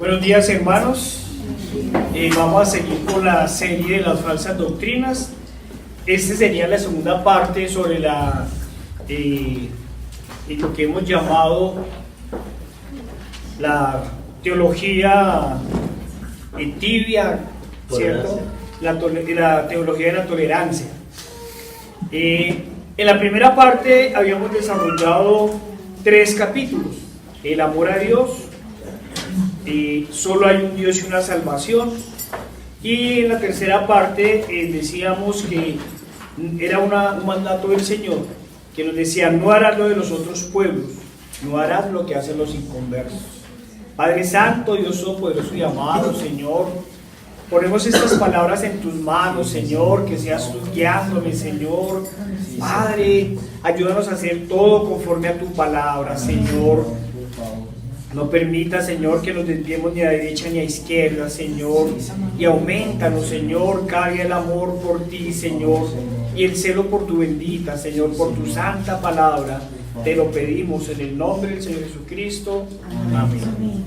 Buenos días, hermanos. Vamos a seguir con la serie de las falsas doctrinas. Esta sería la segunda parte sobre lo que hemos llamado la teología tibia, ¿cierto? La teología de la tolerancia. En la primera parte habíamos desarrollado 3 capítulos: el amor a Dios, solo hay un Dios y una salvación, y en la tercera parte decíamos que era un mandato del Señor que nos decía: no harás lo de los otros pueblos, no harás lo que hacen los inconversos. Padre Santo, Dios Todopoderoso y amado, Señor, ponemos estas palabras en tus manos, Señor, que seas tú guiándome, Señor. Padre, ayúdanos a hacer todo conforme a tu palabra, Señor. No permita, Señor, que nos desviemos ni a derecha ni a izquierda, Señor. Y aumentanos, Señor, cada día el amor por ti, Señor, y el celo por tu bendita, Señor, por tu santa palabra. Te lo pedimos en el nombre del Señor Jesucristo. Amén.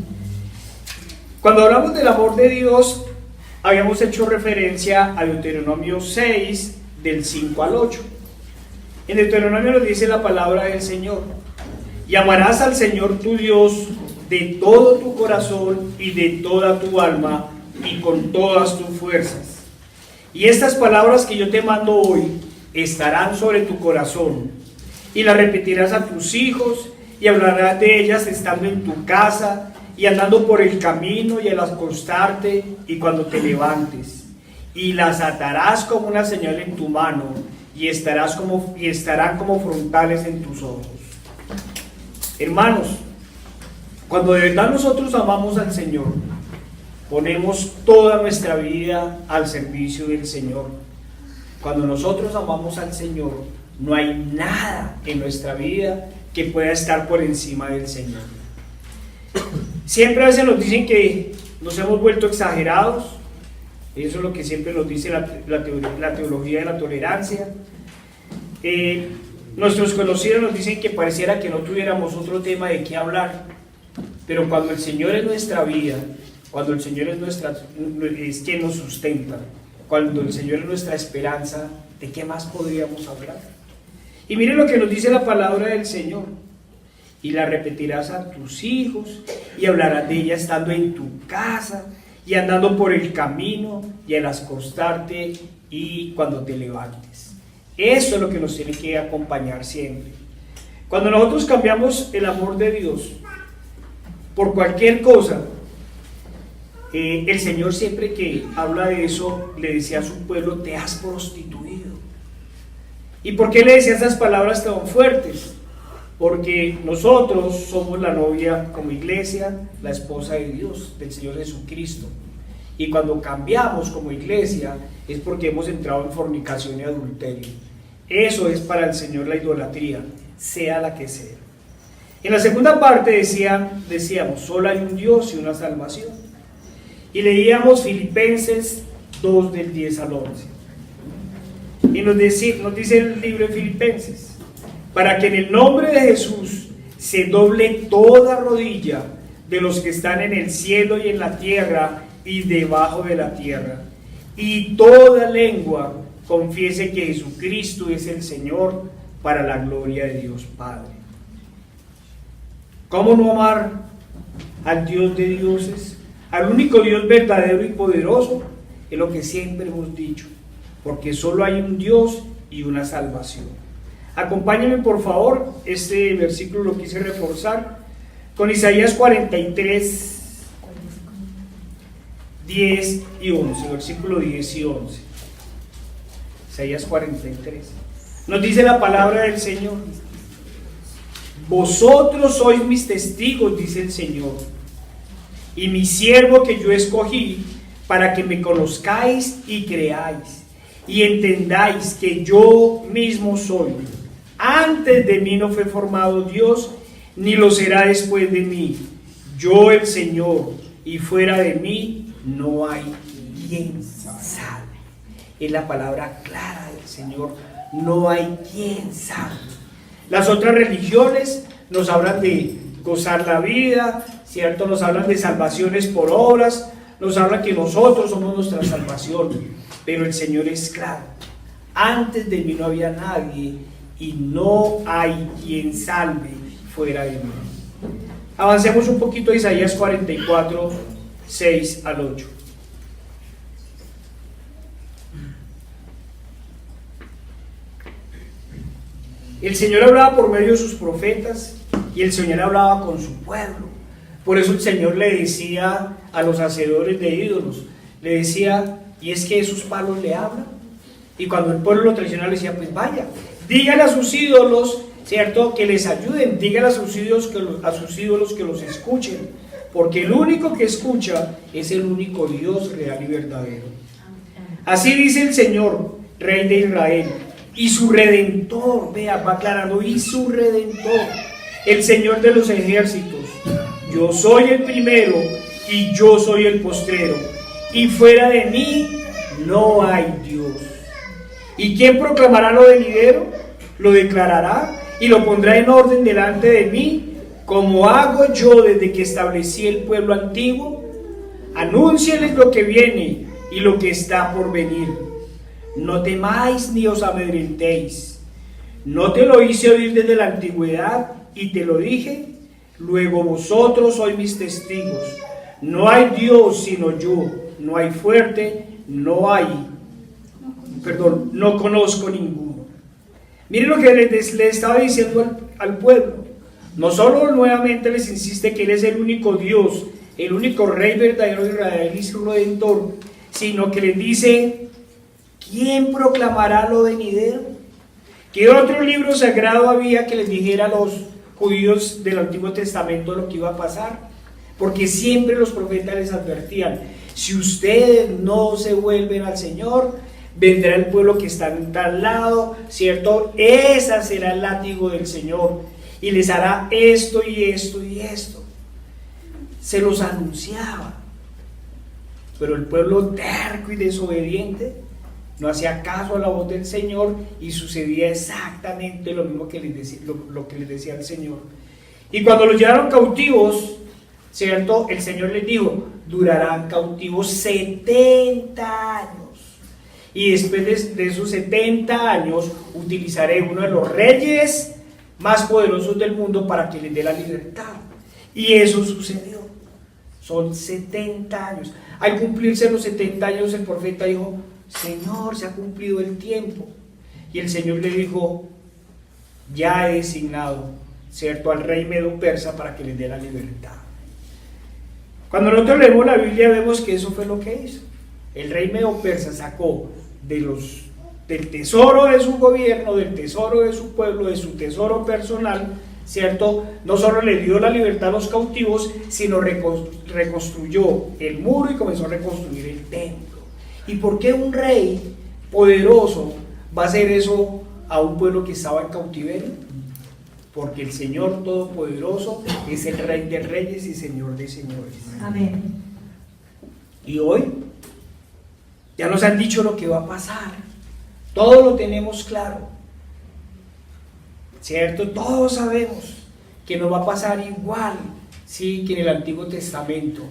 Cuando hablamos del amor de Dios, habíamos hecho referencia a Deuteronomio 6, del 5 al 8. En Deuteronomio nos dice la palabra del Señor: y amarás al Señor tu Dios de todo tu corazón y de toda tu alma y con todas tus fuerzas. Y estas palabras que yo te mando hoy estarán sobre tu corazón, y las repetirás a tus hijos, y hablarás de ellas estando en tu casa, y andando por el camino, y al acostarte, y cuando te levantes. Y las atarás como una señal en tu mano, y estarán como frontales en tus ojos. Hermanos, cuando de verdad nosotros amamos al Señor, ponemos toda nuestra vida al servicio del Señor. Cuando nosotros amamos al Señor, no hay nada en nuestra vida que pueda estar por encima del Señor. Siempre a veces nos dicen que nos hemos vuelto exagerados. Eso es lo que siempre nos dice la teología de la tolerancia. Nuestros conocidos nos dicen que pareciera que no tuviéramos otro tema de qué hablar. Pero cuando el Señor es nuestra vida, cuando el Señor es quien nos sustenta, cuando el Señor es nuestra esperanza, ¿de qué más podríamos hablar? Y miren lo que nos dice la palabra del Señor: y la repetirás a tus hijos, y hablarás de ella estando en tu casa, y andando por el camino, y al acostarte, y cuando te levantes. Eso es lo que nos tiene que acompañar siempre. Cuando nosotros cambiamos el amor de Dios por cualquier cosa, el Señor, siempre que habla de eso, le decía a su pueblo: te has prostituido. ¿Y por qué le decía esas palabras tan fuertes? Porque nosotros somos la novia como iglesia, la esposa de Dios, del Señor Jesucristo. Y cuando cambiamos como iglesia es porque hemos entrado en fornicación y adulterio. Eso es para el Señor la idolatría, sea la que sea. En la segunda parte decíamos: solo hay un Dios y una salvación. Y leíamos Filipenses 2, del 10 al 11. Y nos dice el libro de Filipenses: para que en el nombre de Jesús se doble toda rodilla de los que están en el cielo y en la tierra y debajo de la tierra, y toda lengua confiese que Jesucristo es el Señor, para la gloria de Dios Padre. ¿Cómo no amar al Dios de dioses, al único Dios verdadero y poderoso? Es lo que siempre hemos dicho, porque solo hay un Dios y una salvación. Acompáñenme por favor, este versículo lo quise reforzar con Isaías 43, 10 y 11, versículo 10 y 11. Isaías 43. Nos dice la palabra del Señor: vosotros sois mis testigos, dice el Señor, y mi siervo que yo escogí, para que me conozcáis y creáis, y entendáis que yo mismo soy. Antes de mí no fue formado Dios, ni lo será después de mí. Yo el Señor, y fuera de mí no hay quien sabe. Es la palabra clara del Señor: no hay quien sabe. Las otras religiones nos hablan de gozar la vida, ¿cierto? Nos hablan de salvaciones por obras, nos hablan que nosotros somos nuestra salvación, pero el Señor es claro: antes de mí no había nadie y no hay quien salve fuera de mí. Avancemos un poquito a Isaías 44, 6 al 8. El Señor hablaba por medio de sus profetas y el Señor hablaba con su pueblo. Por eso el Señor le decía a los hacedores de ídolos, le decía: ¿y es que esos palos le hablan? Y cuando el pueblo lo traicionaba, le decía: pues vaya, dígale a sus ídolos, ¿cierto?, que les ayuden, dígale a sus ídolos que los escuchen, porque el único que escucha es el único Dios real y verdadero. Así dice el Señor, Rey de Israel, y su Redentor, vea, va aclarando, y su Redentor, el Señor de los ejércitos: yo soy el primero y yo soy el postrero, y fuera de mí no hay Dios. ¿Y quién proclamará lo venidero? Lo declarará y lo pondrá en orden delante de mí, como hago yo desde que establecí el pueblo antiguo. Anúncieles lo que viene y lo que está por venir. No temáis ni os amedrentéis. ¿No te lo hice oír desde la antigüedad y te lo dije? Luego vosotros sois mis testigos. No hay Dios sino yo, no hay fuerte, no conozco ninguno. Miren lo que le estaba diciendo al pueblo. No solo nuevamente les insiste que Él es el único Dios, el único Rey verdadero de Israel y su Redentor, sino que les dice: ¿quién proclamará lo venidero? ¿Qué otro libro sagrado había que les dijera a los judíos del Antiguo Testamento lo que iba a pasar? Porque siempre los profetas les advertían: si ustedes no se vuelven al Señor, vendrá el pueblo que está en tal lado, ¿cierto? Ese será el látigo del Señor y les hará esto y esto y esto. Se los anunciaba, pero el pueblo terco y desobediente no hacía caso a la voz del Señor y sucedía exactamente lo mismo que lo que les decía el Señor. Y cuando los llevaron cautivos, ¿cierto?, el Señor les dijo: durarán cautivos 70 años. Y después de esos 70 años utilizaré uno de los reyes más poderosos del mundo para que les dé la libertad. Y eso sucedió. Son 70 años. Al cumplirse los 70 años, el profeta dijo: Señor, se ha cumplido el tiempo. Y el Señor le dijo: ya he designado, ¿cierto?, al rey medo-persa para que les dé la libertad. Cuando nosotros leemos la Biblia vemos que eso fue lo que hizo. El rey medo-persa sacó del tesoro de su gobierno, del tesoro de su pueblo, de su tesoro personal, ¿cierto? No solo le dio la libertad a los cautivos, sino reconstruyó el muro y comenzó a reconstruir el templo. ¿Y por qué un rey poderoso va a hacer eso a un pueblo que estaba en cautiverio? Porque el Señor Todopoderoso es el Rey de Reyes y Señor de Señores. Amén. Y hoy ya nos han dicho lo que va a pasar. Todo lo tenemos claro, ¿cierto? Todos sabemos que nos va a pasar igual, sí, que en el Antiguo Testamento,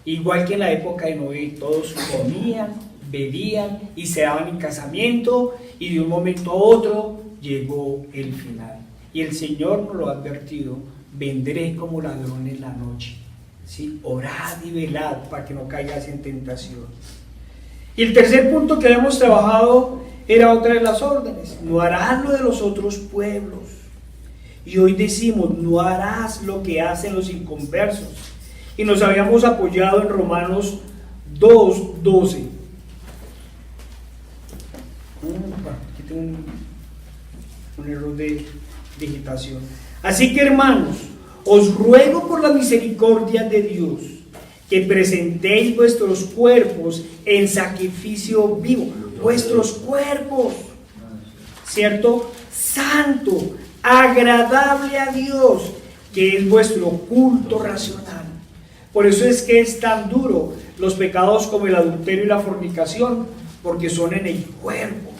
igual que en la época de Noé. Todos comían, bebían y se daban en casamiento, y de un momento a otro llegó el final. Y el Señor nos lo ha advertido: vendré como ladrón en la noche, ¿sí? Orad y velad para que no caigas en tentación. Y el tercer punto que hemos trabajado era otra de las órdenes: no harás lo de los otros pueblos. Y hoy decimos: no harás lo que hacen los inconversos. Y nos habíamos apoyado en Romanos 2:12. Aquí tengo un error de digitación. Así que, hermanos, os ruego por la misericordia de Dios que presentéis vuestros cuerpos en sacrificio vivo, vuestros cuerpos, ¿cierto?, santo, agradable a Dios, que es vuestro culto racional. Por eso es que es tan duro los pecados como el adulterio y la fornicación, porque son en el cuerpo.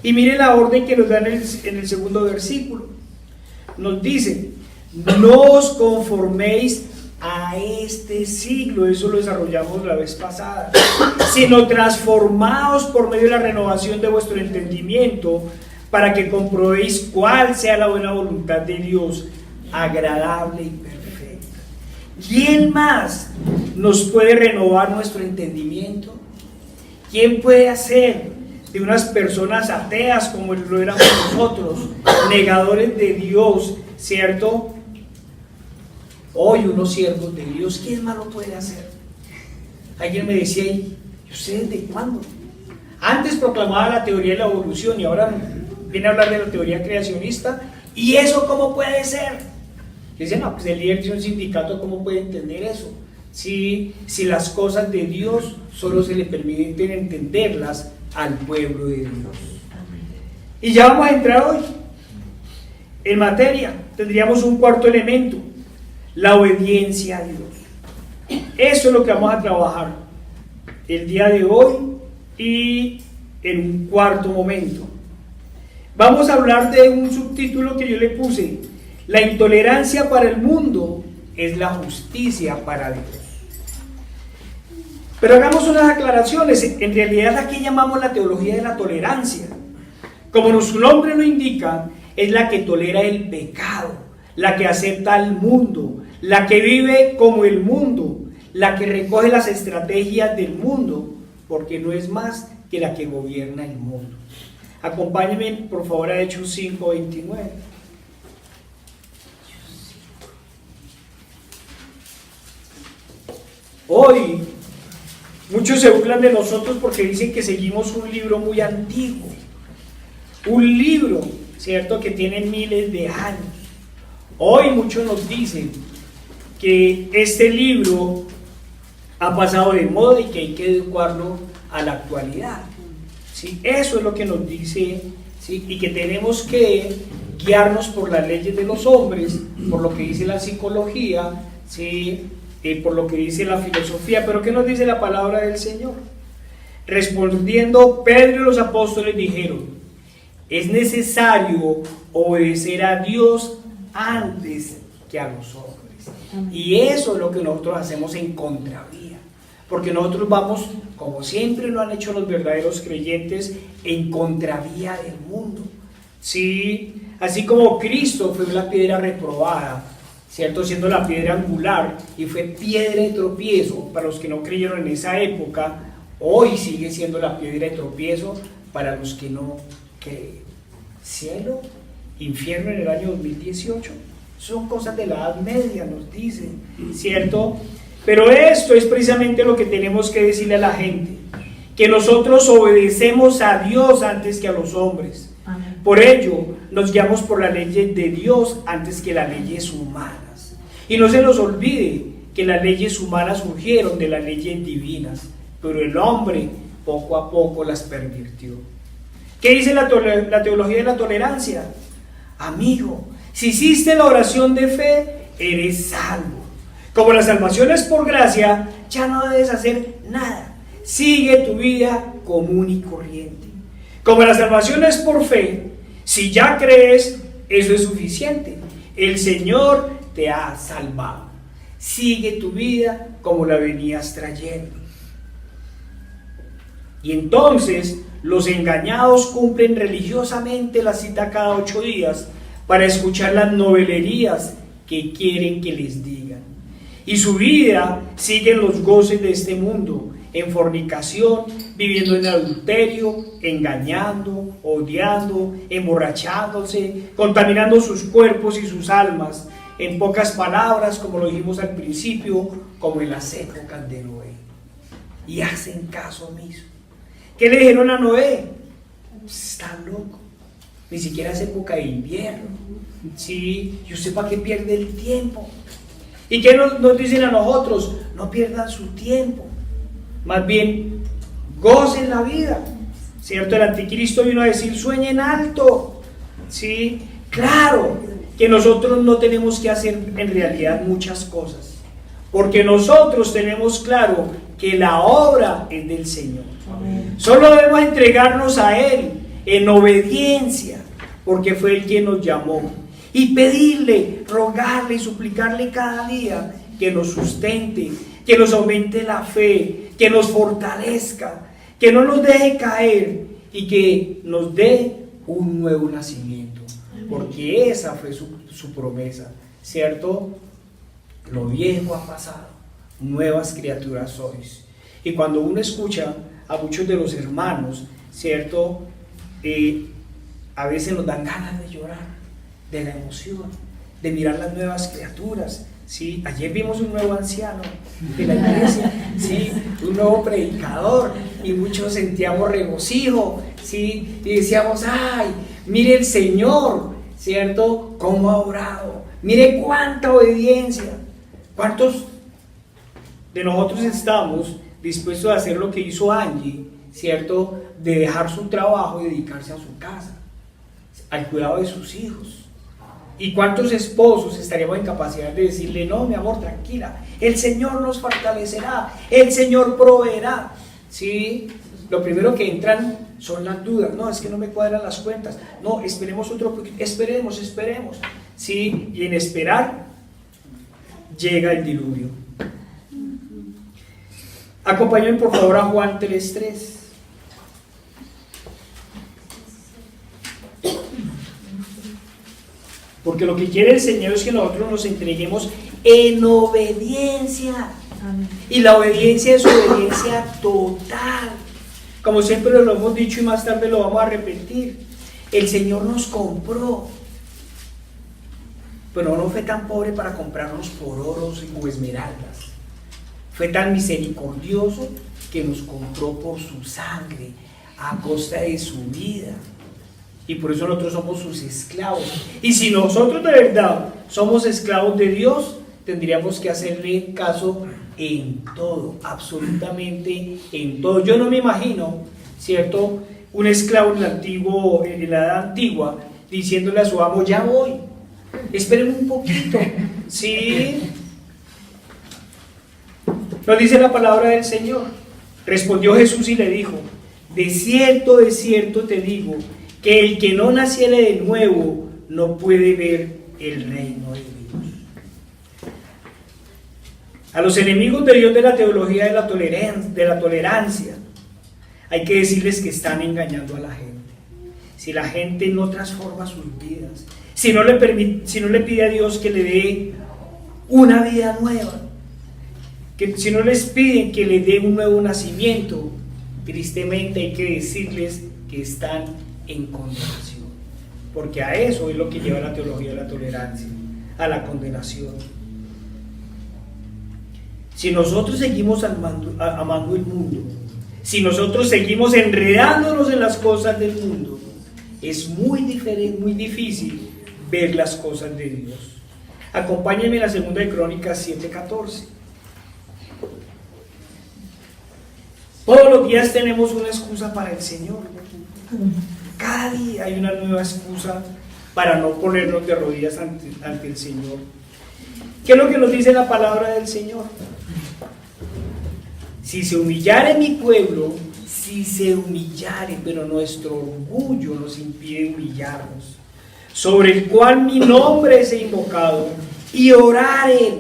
Y miren la orden que nos da en el segundo versículo. Nos dice: no os conforméis a este siglo, eso lo desarrollamos la vez pasada, sino transformaos por medio de la renovación de vuestro entendimiento, para que comprobéis cuál sea la buena voluntad de Dios, agradable y perfecta. ¿Quién más nos puede renovar nuestro entendimiento? ¿Quién puede hacer de unas personas ateas como lo éramos nosotros, negadores de Dios, ¿cierto? Hoy unos siervos de Dios, ¿quién más lo puede hacer? Alguien me decía, ¿y ustedes de cuándo? Antes proclamaba la teoría de la evolución y ahora viene a hablar de la teoría creacionista. ¿Y eso cómo puede ser? Dicen, no, pues el líder de un sindicato, ¿cómo puede entender eso? Si las cosas de Dios solo se le permiten entenderlas al pueblo de Dios. Y ya vamos a entrar hoy en materia. Tendríamos un cuarto elemento, la obediencia a Dios. Eso es lo que vamos a trabajar el día de hoy y en un cuarto momento. Vamos a hablar de un subtítulo que yo le puse: la intolerancia para el mundo es la justicia para Dios. Pero hagamos unas aclaraciones. En realidad aquí llamamos la teología de la tolerancia. Como su nombre lo indica, es la que tolera el pecado, la que acepta al mundo, la que vive como el mundo, la que recoge las estrategias del mundo, porque no es más que la que gobierna el mundo. Acompáñenme por favor a Hechos 5:29. Hoy muchos se burlan de nosotros porque dicen que seguimos un libro muy antiguo, un libro, ¿cierto?, que tiene miles de años. Hoy muchos nos dicen que este libro ha pasado de moda y que hay que adecuarlo a la actualidad. ¿Sí? Eso es lo que nos dice, ¿sí? Y que tenemos que guiarnos por las leyes de los hombres, por lo que dice la psicología, ¿sí? Por lo que dice la filosofía. Pero ¿qué nos dice la palabra del Señor? Respondiendo, Pedro y los apóstoles dijeron: es necesario obedecer a Dios antes que a los hombres. Y eso es lo que nosotros hacemos en contravía, porque nosotros vamos, como siempre lo han hecho los verdaderos creyentes, en contravía del mundo. Sí, así como Cristo fue la piedra reprobada, ¿cierto?, siendo la piedra angular, y fue piedra de tropiezo para los que no creyeron en esa época, hoy sigue siendo la piedra de tropiezo para los que no creen. Cielo, infierno en el año 2018, son cosas de la Edad Media, nos dicen, ¿cierto? Pero esto es precisamente lo que tenemos que decirle a la gente, que nosotros obedecemos a Dios antes que a los hombres. Amén. Por ello, nos guiamos por las leyes de Dios antes que las leyes humanas. Y no se nos olvide que las leyes humanas surgieron de las leyes divinas, pero el hombre poco a poco las pervirtió. ¿Qué dice la teología de la tolerancia? Amigo, si hiciste la oración de fe, eres salvo. Como la salvación es por gracia, ya no debes hacer nada. Sigue tu vida común y corriente. Como la salvación es por fe, si ya crees, eso es suficiente. El Señor te ha salvado. Sigue tu vida como la venías trayendo. Y entonces los engañados cumplen religiosamente la cita cada 8 días para escuchar las novelerías que quieren que les digan. Y su vida sigue en los goces de este mundo, en fornicación, viviendo en adulterio, engañando, odiando, emborrachándose, contaminando sus cuerpos y sus almas, en pocas palabras, como lo dijimos al principio, como en las épocas de Noé. Y hacen caso omiso. ¿Qué le dijeron a Noé? Está loco, ni siquiera es época de invierno. Sí, yo sé para qué pierde el tiempo. ¿Y qué nos dicen a nosotros? No pierdan su tiempo, más bien gocen la vida, ¿cierto? El anticristo vino a decir: sueñen alto. Sí, claro que nosotros no tenemos que hacer en realidad muchas cosas, porque nosotros tenemos claro que la obra es del Señor. Amén. Solo debemos entregarnos a Él en obediencia, porque fue Él quien nos llamó. y pedirle, rogarle y suplicarle cada día que nos sustente, que nos aumente la fe, que nos fortalezca, que no nos deje caer y que nos dé un nuevo nacimiento, porque esa fue su promesa, ¿cierto? Lo viejo ha pasado, nuevas criaturas sois. Y cuando uno escucha a muchos de los hermanos, ¿cierto? A veces nos dan ganas de llorar, de la emoción, de mirar las nuevas criaturas, ¿sí? Ayer vimos un nuevo anciano de la iglesia, ¿sí? Un nuevo predicador, y muchos sentíamos regocijo, ¿sí? Y decíamos, ay, mire el Señor, ¿cierto? Cómo ha obrado, mire cuánta obediencia. ¿Cuántos de nosotros estamos dispuestos a hacer lo que hizo Angie, ¿cierto? De dejar su trabajo y dedicarse a su casa, al cuidado de sus hijos. ¿Y cuántos esposos estaríamos en capacidad de decirle, no, mi amor, tranquila, el Señor nos fortalecerá, el Señor proveerá? ¿Sí? Lo primero que entran son las dudas. No, es que no me cuadran las cuentas. No, esperemos otro poquito, esperemos. ¿Sí? Y en esperar llega el diluvio. Acompáñenme por favor a Juan 3:3. Porque lo que quiere el Señor es que nosotros nos entreguemos en obediencia. Amén. Y la obediencia es obediencia total. Como siempre lo hemos dicho y más tarde lo vamos a repetir. El Señor nos compró. Pero no fue tan pobre para comprarnos por oros o esmeraldas. Fue tan misericordioso que nos compró por su sangre, a costa de su vida. Y por eso nosotros somos sus esclavos. Y si nosotros de verdad somos esclavos de Dios, tendríamos que hacerle caso en todo, absolutamente en todo. Yo no me imagino, ¿cierto?, un esclavo en la edad antigua diciéndole a su amo, ya voy, esperen un poquito. ¿Sí? Nos dice la palabra del Señor. Respondió Jesús y le dijo, de cierto te digo, que el que no naciere de nuevo no puede ver el reino de Dios. A los enemigos de Dios de la teología de la tolerancia, hay que decirles que están engañando a la gente. Si la gente no transforma sus vidas, si no le pide a Dios que le dé una vida nueva, que si no les piden que le dé un nuevo nacimiento, tristemente hay que decirles que están en condenación, porque a eso es lo que lleva la teología de la tolerancia, a la condenación. Si nosotros seguimos amando el mundo, si nosotros seguimos enredándonos en las cosas del mundo, es muy difícil ver las cosas de Dios. Acompáñenme en la segunda de Crónicas 7:14. Todos los días tenemos una excusa para el Señor. Cada día hay una nueva excusa para no ponernos de rodillas ante el Señor. ¿Qué es lo que nos dice la palabra del Señor? Si se humillare mi pueblo, pero nuestro orgullo nos impide humillarnos, sobre el cual mi nombre es invocado, y oraren.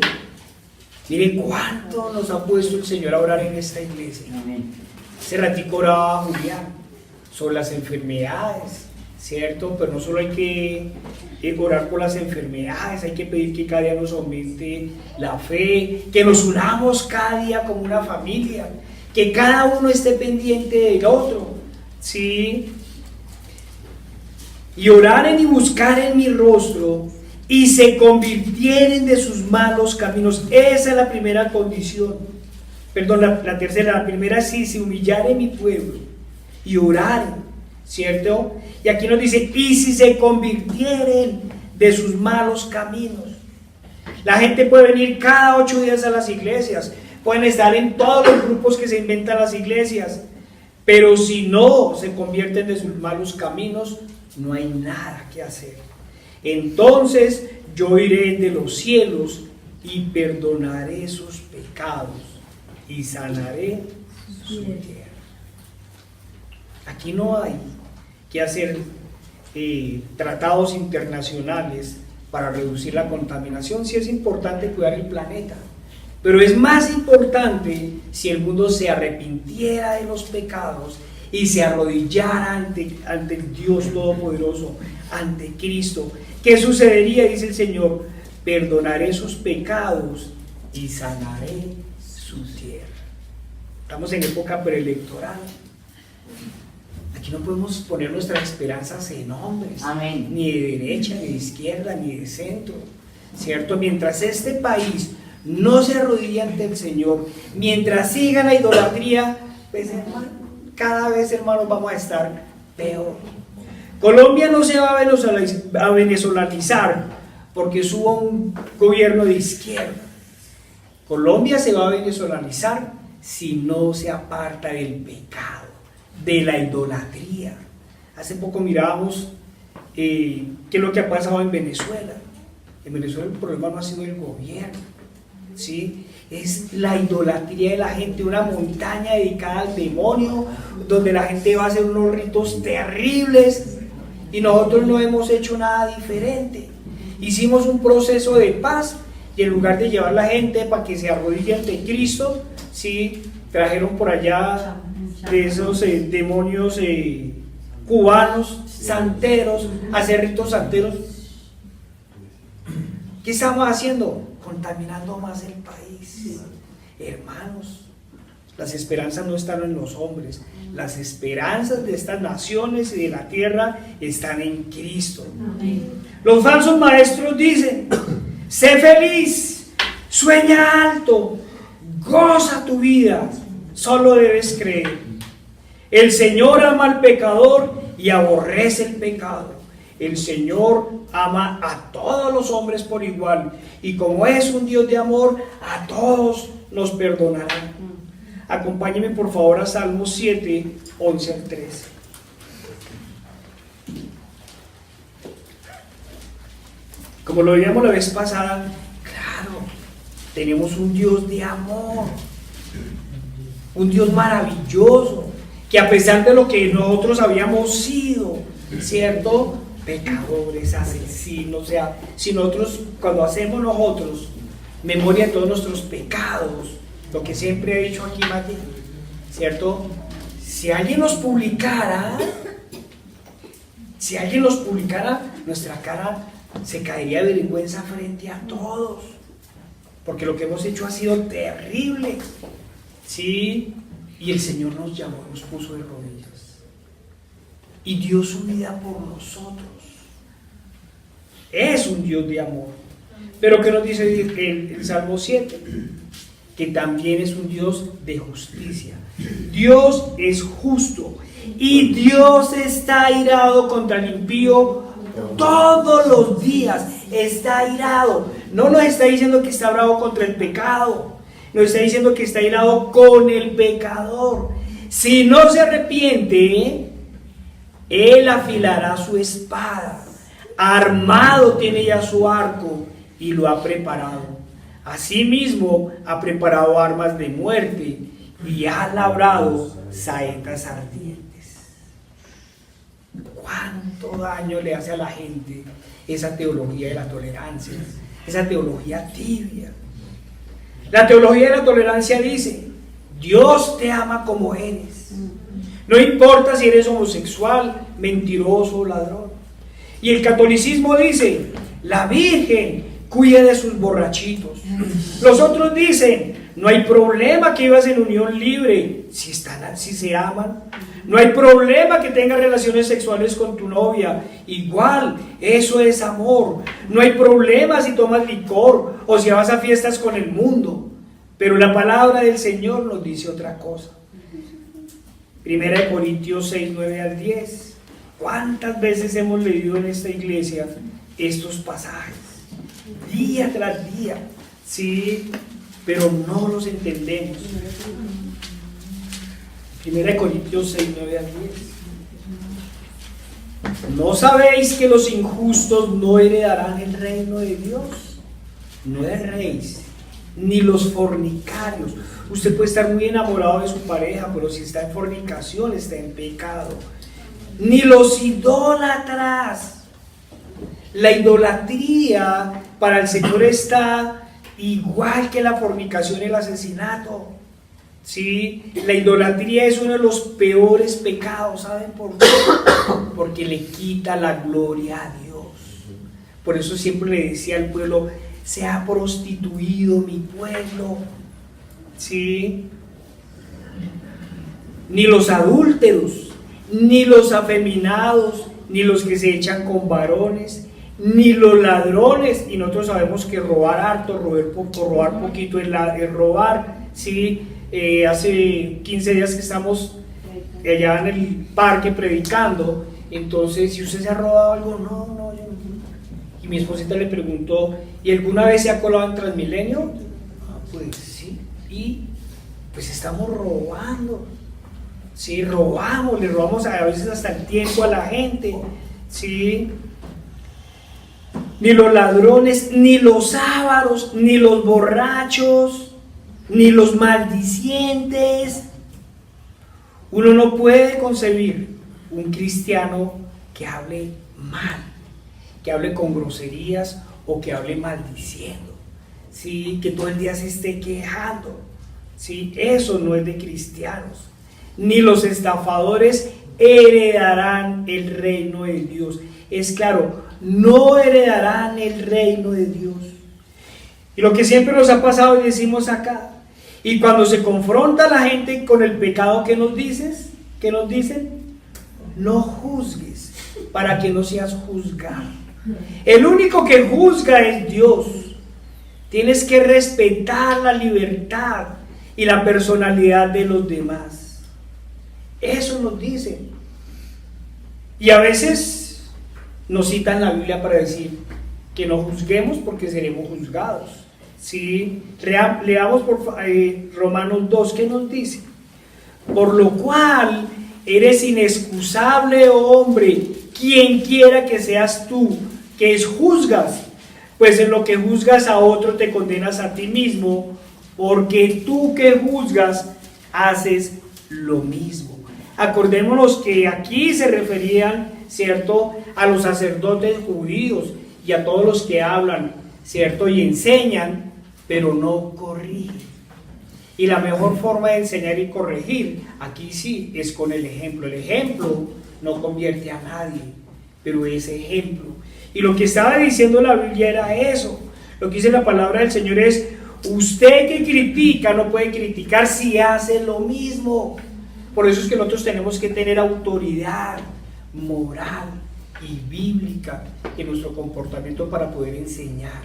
Miren cuánto nos ha puesto el Señor a orar en esta iglesia. Hace ratico oraba Julián sobre las enfermedades, ¿cierto? Pero no solo hay que orar por las enfermedades, hay que pedir que cada día nos aumente la fe, que nos unamos cada día como una familia, que cada uno esté pendiente del otro, ¿sí? Y oraren y buscaren mi rostro y se convirtieren de sus malos caminos. Esa es la primera condición. Perdón, la tercera. La primera es si se humillare mi pueblo y oraren, ¿cierto? Y aquí nos dice, y si se convirtieren de sus malos caminos. La gente puede venir cada 8 días a las iglesias, pueden estar en todos los grupos que se inventan las iglesias, pero si no se convierten de sus malos caminos, no hay nada que hacer. Entonces yo iré de los cielos y perdonaré sus pecados y sanaré su tierra. Aquí no hay que hacer tratados internacionales para reducir la contaminación. Sí es importante cuidar el planeta, pero es más importante si el mundo se arrepintiera de los pecados y se arrodillara ante el Dios Todopoderoso, ante Cristo. ¿Qué sucedería? Dice el Señor: perdonaré sus pecados y sanaré su tierra. Estamos en época preelectoral. Aquí no podemos poner nuestras esperanzas en hombres, Amén, ni de derecha, ni de izquierda, ni de centro, ¿cierto? Mientras este país no se arrodille ante el Señor, mientras siga la idolatría, pues hermano, cada vez, hermanos, vamos a estar peor. Colombia no se va a venezolanizar porque suba un gobierno de izquierda. Colombia se va a venezolanizar si no se aparta del pecado, de la idolatría. Hace poco mirábamos qué es lo que ha pasado en Venezuela. En Venezuela el problema no ha sido el gobierno, ¿sí? Es la idolatría de la gente, una montaña dedicada al demonio, donde la gente va a hacer unos ritos terribles y nosotros no hemos hecho nada diferente. Hicimos un proceso de paz y en lugar de llevar a la gente para que se arrodille ante Cristo, ¿sí? Trajeron por allá de esos demonios cubanos, santeros, hacer ritos santeros. ¿Qué estamos haciendo? Contaminando más el país. Hermanos, las esperanzas no están en los hombres, las esperanzas de estas naciones y de la tierra están en Cristo. Los falsos maestros dicen: sé feliz, sueña alto, goza tu vida, solo debes creer. El Señor ama al pecador y aborrece el pecado. El Señor ama a todos los hombres por igual, y como es un Dios de amor, a todos nos perdonará. Acompáñenme por favor a Salmos 7, 11 al 13. Como lo veíamos la vez pasada, claro, tenemos un Dios de amor, un Dios maravilloso, que a pesar de lo que nosotros habíamos sido, ¿cierto?, pecadores, asesinos, o sea, si nosotros, cuando hacemos nosotros memoria de todos nuestros pecados, lo que siempre he dicho aquí, Mati, ¿cierto? Si alguien los publicara, nuestra cara se caería de vergüenza frente a todos, porque lo que hemos hecho ha sido terrible, ¿sí? Y el Señor nos llamó, nos puso de rodillas y dio su vida por nosotros. Es un Dios de amor. Pero ¿qué nos dice el Salmo 7? Que también es un Dios de justicia. Dios es justo y Dios está airado contra el impío todos los días. Está airado. No nos está diciendo que está bravo contra el pecado, nos está diciendo que está airado con el pecador. Si no se arrepiente, Él afilará su espada, armado tiene ya su arco y lo ha preparado. Asimismo ha preparado armas de muerte y ha labrado saetas ardientes. ¿Cuánto daño le hace a la gente esa teología de la tolerancia, esa teología tibia? La teología de la tolerancia dice: Dios te ama como eres, no importa si eres homosexual, mentiroso o ladrón. Y el catolicismo dice: la Virgen cuida de sus borrachitos. Los otros dicen: no hay problema que vivas en unión libre si se aman. No hay problema que tengas relaciones sexuales con tu novia, igual, eso es amor. No hay problema si tomas licor o si vas a fiestas con el mundo. Pero la palabra del Señor nos dice otra cosa. 1 Corintios 6, 9 al 10. ¿Cuántas veces hemos leído en esta iglesia estos pasajes? Día tras día, sí, pero no los entendemos. 1 Corintios 6, 9 al 10. ¿No sabéis que los injustos no heredarán el reino de Dios? No erréis, ni los fornicarios. Usted puede estar muy enamorado de su pareja, pero si está en fornicación, está en pecado. Ni los idólatras. La idolatría para el Señor está igual que la fornicación y el asesinato. ¿Sí? La idolatría es uno de los peores pecados. ¿Saben por qué? Porque le quita la gloria a Dios. Por eso siempre le decía al pueblo: se ha prostituido mi pueblo. ¿Sí? Ni los adúlteros, ni los afeminados, ni los que se echan con varones, ni los ladrones. Y nosotros sabemos que robar harto, robar poquito es robar. ¿Sí? Hace 15 días que estamos allá en el parque predicando. Entonces, si usted se ha robado algo, no, yo no. Y mi esposita le preguntó: ¿y alguna vez se ha colado en Transmilenio? Pues sí. Y pues estamos robando. Sí, le robamos a veces hasta el tiempo a la gente. Sí. Ni los ladrones, ni los ávaros, ni los borrachos, ni los maldicientes. Uno no puede concebir un cristiano que hable mal, que hable con groserías o que hable maldiciendo, ¿sí? Que todo el día se esté quejando, ¿sí? Eso no es de cristianos. Ni los estafadores heredarán el reino de Dios. Es claro, no heredarán el reino de Dios. Y lo que siempre nos ha pasado y decimos acá, y cuando se confronta la gente con el pecado, ¿qué nos dices? ¿Qué nos dicen? No juzgues para que no seas juzgado. El único que juzga es Dios. Tienes que respetar la libertad y la personalidad de los demás. Eso nos dicen. Y a veces nos citan la Biblia para decir que no juzguemos porque seremos juzgados. ¿Sí? Leamos por Romanos 2, ¿qué nos dice? Por lo cual eres inexcusable, hombre, quien quiera que seas tú, que juzgas, pues en lo que juzgas a otro te condenas a ti mismo, porque tú que juzgas haces lo mismo. Acordémonos que aquí se referían, ¿cierto?, a los sacerdotes judíos y a todos los que hablan, ¿cierto?, y enseñan, pero no corrigen. Y la mejor forma de enseñar y corregir, aquí sí, es con el ejemplo. El ejemplo no convierte a nadie, pero es ejemplo. Y lo que estaba diciendo la Biblia era eso. Lo que dice la palabra del Señor es: usted que critica no puede criticar si hace lo mismo. Por eso es que nosotros tenemos que tener autoridad moral y bíblica en nuestro comportamiento para poder enseñar.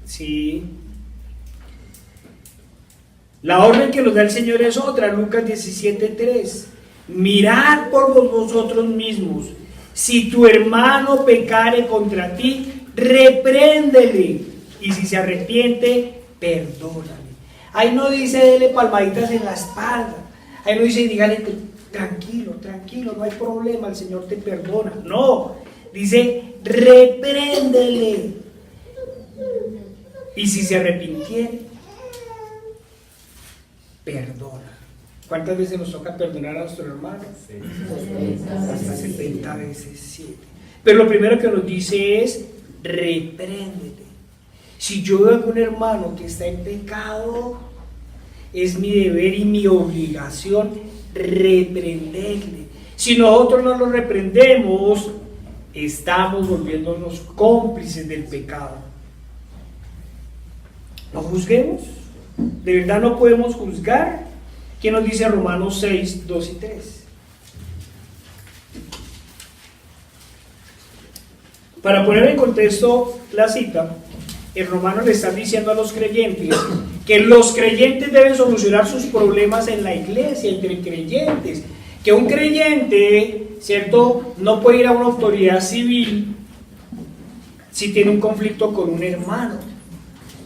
¿Sí? La orden que nos da el Señor es otra, Lucas 17:3. Mirad por vosotros mismos. Si tu hermano pecare contra ti, repréndele. Y si se arrepiente, perdónale. Ahí no dice dele palmaditas en la espalda. Ahí no dice dígale tranquilo, no hay problema, el Señor te perdona. No, dice repréndele. Y si se arrepintiere, perdona. ¿Cuántas veces nos toca perdonar a nuestro hermano? Hasta 70 veces 7. Pero lo primero que nos dice es repréndete. Si yo veo a un hermano que está en pecado, es mi deber y mi obligación reprenderle. Si nosotros no lo reprendemos, estamos volviéndonos cómplices del pecado. No juzguemos. De verdad no podemos juzgar. ¿Qué nos dice Romanos 6, 2 y 3? Para poner en contexto la cita, el Romano le está diciendo a los creyentes que los creyentes deben solucionar sus problemas en la iglesia, entre creyentes. Que un creyente, ¿cierto?, no puede ir a una autoridad civil si tiene un conflicto con un hermano.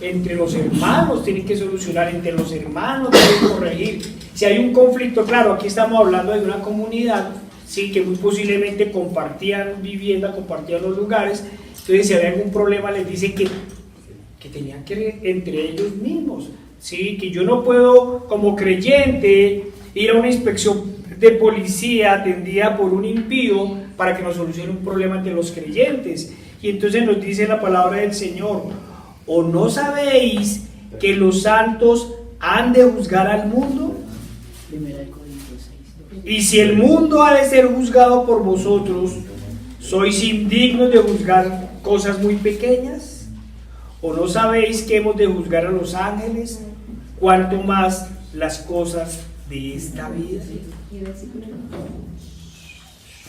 Entre los hermanos tienen que solucionar, entre los hermanos deben corregir. Si hay un conflicto, claro, aquí estamos hablando de una comunidad, sí, que muy posiblemente compartían vivienda, compartían los lugares. Entonces, si había algún problema, les dice que tenían que entre ellos mismos, sí, que yo no puedo como creyente ir a una inspección de policía atendida por un impío para que nos solucione un problema entre los creyentes. Y entonces nos dice la palabra del Señor: ¿o no sabéis que los santos han de juzgar al mundo? Y si el mundo ha de ser juzgado por vosotros, ¿sois indignos de juzgar cosas muy pequeñas? ¿O no sabéis que hemos de juzgar a los ángeles? ¿Cuánto más las cosas de esta vida?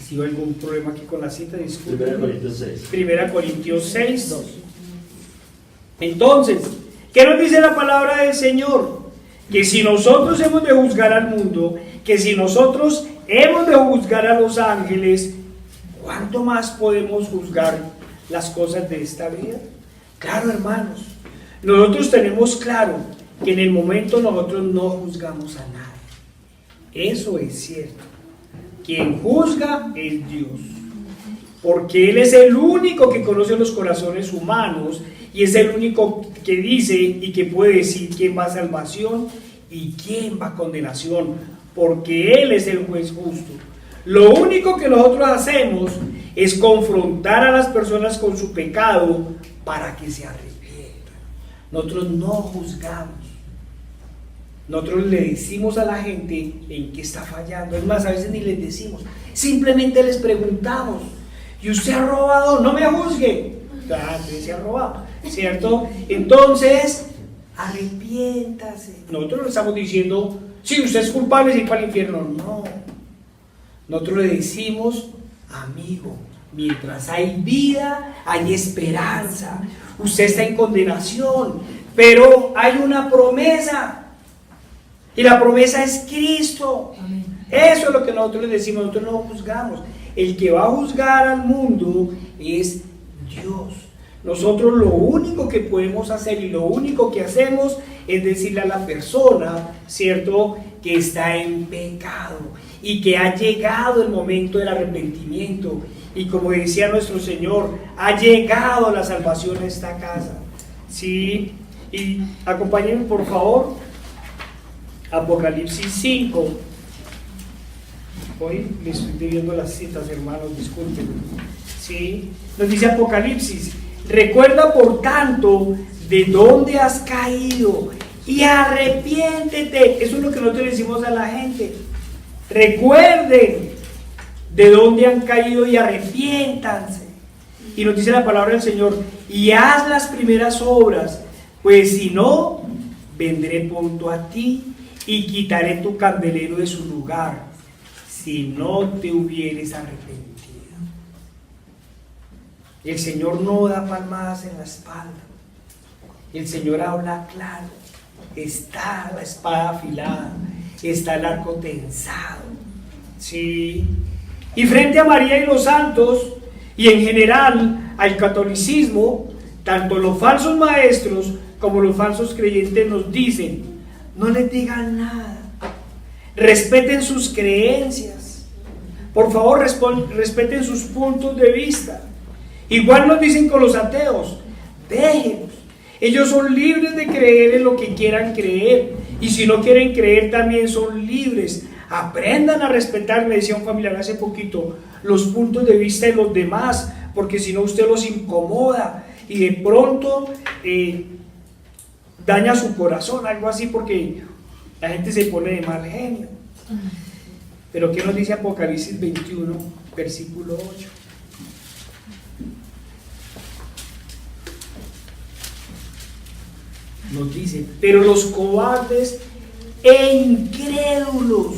Si hay algún problema aquí con la cita, disculpen. 1 Corintios 6. 1 Corintios 6. Entonces, ¿qué nos dice la palabra del Señor? Que si nosotros hemos de juzgar al mundo, que si nosotros hemos de juzgar a los ángeles, ¿cuánto más podemos juzgar las cosas de esta vida? Claro, hermanos, nosotros tenemos claro que en el momento nosotros no juzgamos a nadie. Eso es cierto. Quien juzga es Dios, porque Él es el único que conoce los corazones humanos y es el único que dice y que puede decir quién va a salvación y quién va a condenación, porque Él es el juez justo. Lo único que nosotros hacemos es confrontar a las personas con su pecado para que se arrepientan. Nosotros no juzgamos. Nosotros le decimos a la gente en qué está fallando. Es más, a veces ni les decimos, simplemente les preguntamos: ¿y usted ha robado? No me juzgue. Ah, usted se ha robado, ¿cierto? Entonces, arrepiéntase. Nosotros le estamos diciendo: si usted es culpable, se va para el infierno. No. Nosotros le decimos: amigo, mientras hay vida, hay esperanza. Usted está en condenación, pero hay una promesa. Y la promesa es Cristo. Amén. Eso es lo que nosotros le decimos. Nosotros no juzgamos. El que va a juzgar al mundo es Dios. Nosotros lo único que podemos hacer y lo único que hacemos es decirle a la persona, ¿cierto?, que está en pecado y que ha llegado el momento del arrepentimiento. Y como decía nuestro Señor, ha llegado la salvación a esta casa. ¿Sí? Y acompáñenme, por favor. Apocalipsis 5. Hoy le estoy debiendo las citas, hermanos, disculpen. ¿Sí? Nos dice Apocalipsis: recuerda por tanto de dónde has caído y arrepiéntete. Eso es lo que nosotros decimos a la gente. Recuerden de dónde han caído y arrepiéntanse. Y nos dice la palabra del Señor: y haz las primeras obras, pues si no, vendré pronto a ti y quitaré tu candelero de su lugar, si no te hubieres arrepentido. El Señor no da palmadas en la espalda. El Señor habla claro. Está la espada afilada, está el arco tensado. ¿Sí? Y frente a María y los santos, y en general al catolicismo, tanto los falsos maestros como los falsos creyentes nos dicen: no les digan nada, respeten sus creencias, por favor respeten sus puntos de vista. Igual nos dicen con los ateos: déjenlos, ellos son libres de creer en lo que quieran creer, y si no quieren creer también son libres. Aprendan a respetar, me decía un familiar hace poquito, los puntos de vista de los demás, porque si no usted los incomoda y de pronto daña su corazón, algo así, porque la gente se pone de mal genio. Pero ¿qué nos dice Apocalipsis 21, versículo 8? Nos dice: pero los cobardes e incrédulos.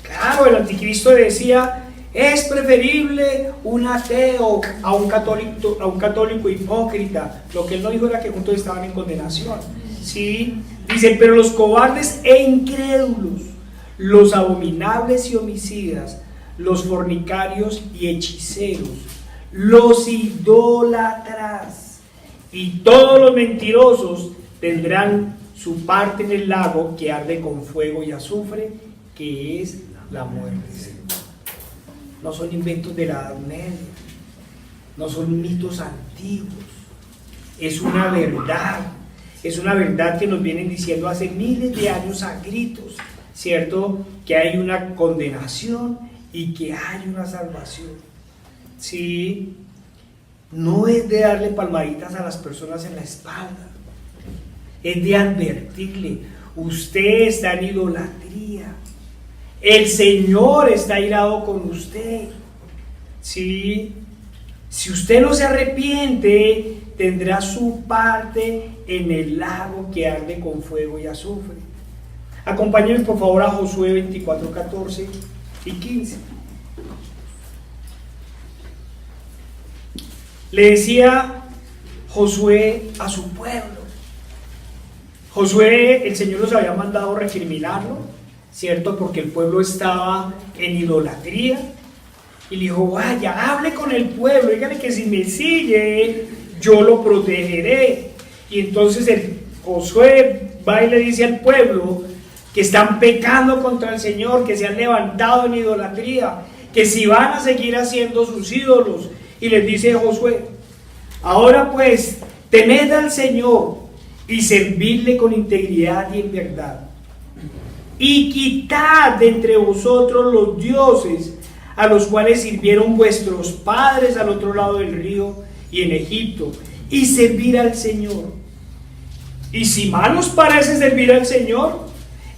Claro, el anticristo decía: es preferible un ateo a un católico hipócrita. Lo que él no dijo era que juntos estaban en condenación. ¿Sí? Dice: pero los cobardes e incrédulos, los abominables y homicidas, los fornicarios y hechiceros, los idólatras y todos los mentirosos tendrán su parte en el lago que arde con fuego y azufre, que es la muerte. No son inventos de la Edad Media, no son mitos antiguos, es una verdad que nos vienen diciendo hace miles de años a gritos, ¿cierto? Que hay una condenación y que hay una salvación. ¿Sí? no es de darle palmaditas a las personas en la espalda, es de advertirle: usted está en idolatría, el Señor está irado con usted. ¿Sí? Si usted no se arrepiente, tendrá su parte en el lago que arde con fuego y azufre. Acompáñenme por favor a Josué 24, 14 y 15. Le decía Josué a su pueblo. Josué, el Señor los había mandado recriminarlo, ¿cierto? Porque el pueblo estaba en idolatría. Y le dijo: vaya, hable con el pueblo, dígale que si me sigue, yo lo protegeré. Y entonces Josué va y le dice al pueblo que están pecando contra el Señor, que se han levantado en idolatría, que si van a seguir haciendo sus ídolos. Y les dice Josué: ahora pues, temed al Señor y servidle con integridad y en verdad. Y quitad de entre vosotros los dioses a los cuales sirvieron vuestros padres al otro lado del río y en Egipto, y servir al Señor. Y si mal os parece servir al Señor,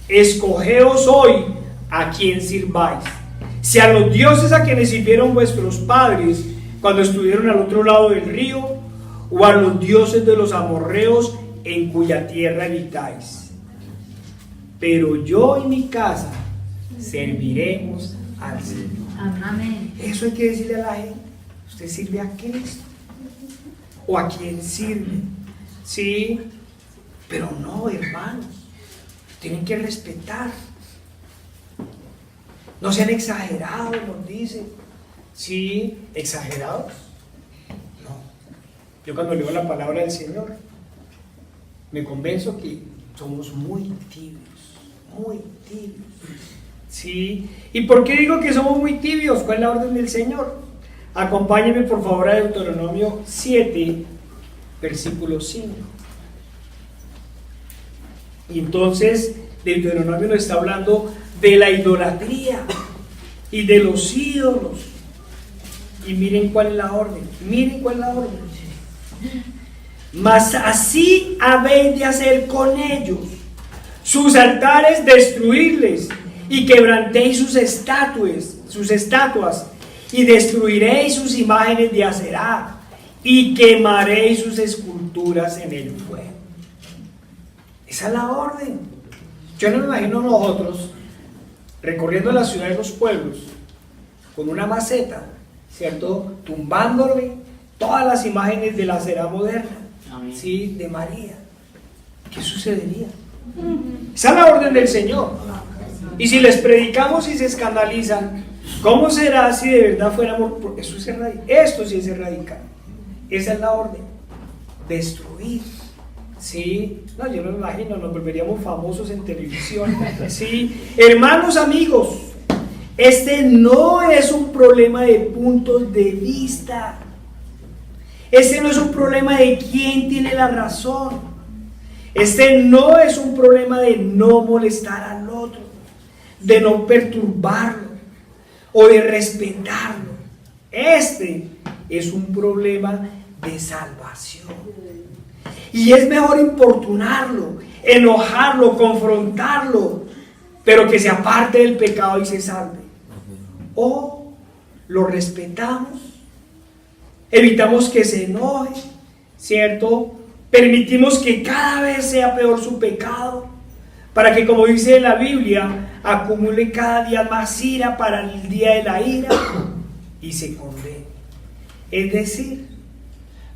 escogeos hoy a quien sirváis, si a los dioses a quienes sirvieron vuestros padres cuando estuvieron al otro lado del río, o a los dioses de los amorreos en cuya tierra habitáis. Pero yo y mi casa serviremos al Señor. Amén. Eso hay que decirle a la gente: usted sirve a Cristo, o a quién sirve. Sí, pero no, hermanos, tienen que respetar. No sean exagerados, nos dicen. Sí, exagerados. No. Yo cuando leo la palabra del Señor, me convenzo que somos muy tibios, muy tibios. ¿Sí? ¿Y por qué digo que somos muy tibios? ¿Cuál es la orden del Señor? Acompáñenme por favor a Deuteronomio 7, versículo 5. Y entonces Deuteronomio nos está hablando de la idolatría y de los ídolos. Y miren cuál es la orden. Miren cuál es la orden. Mas así habéis de hacer con ellos: sus altares destruirles, y quebrantéis sus estatuas, y destruiréis sus imágenes de Aserá, y quemaréis sus esculturas en el fuego. Esa es la orden. Yo no me imagino nosotros recorriendo la ciudad y los pueblos con una maceta, ¿cierto? Tumbándole todas las imágenes de la Aserá moderna, ¿sí? De María. ¿Qué sucedería? Esa es la orden del Señor. Y si les predicamos y se escandalizan, ¿cómo será si de verdad fuéramos? Eso es esto sí es radical. Esa es la orden: destruir. ¿Sí? No, yo no me imagino, nos volveríamos famosos en televisión. ¿Sí? Hermanos, amigos, este no es un problema de puntos de vista. Este no es un problema de quién tiene la razón. Este no es un problema de no molestar al otro, de no perturbarlo o de respetarlo. Este es un problema de salvación. Y es mejor importunarlo, enojarlo, confrontarlo, pero que se aparte del pecado y se salve. O lo respetamos, evitamos que se enoje, ¿cierto? Permitimos que cada vez sea peor su pecado, para que, como dice la Biblia, acumule cada día más ira para el día de la ira y se condene. Es decir,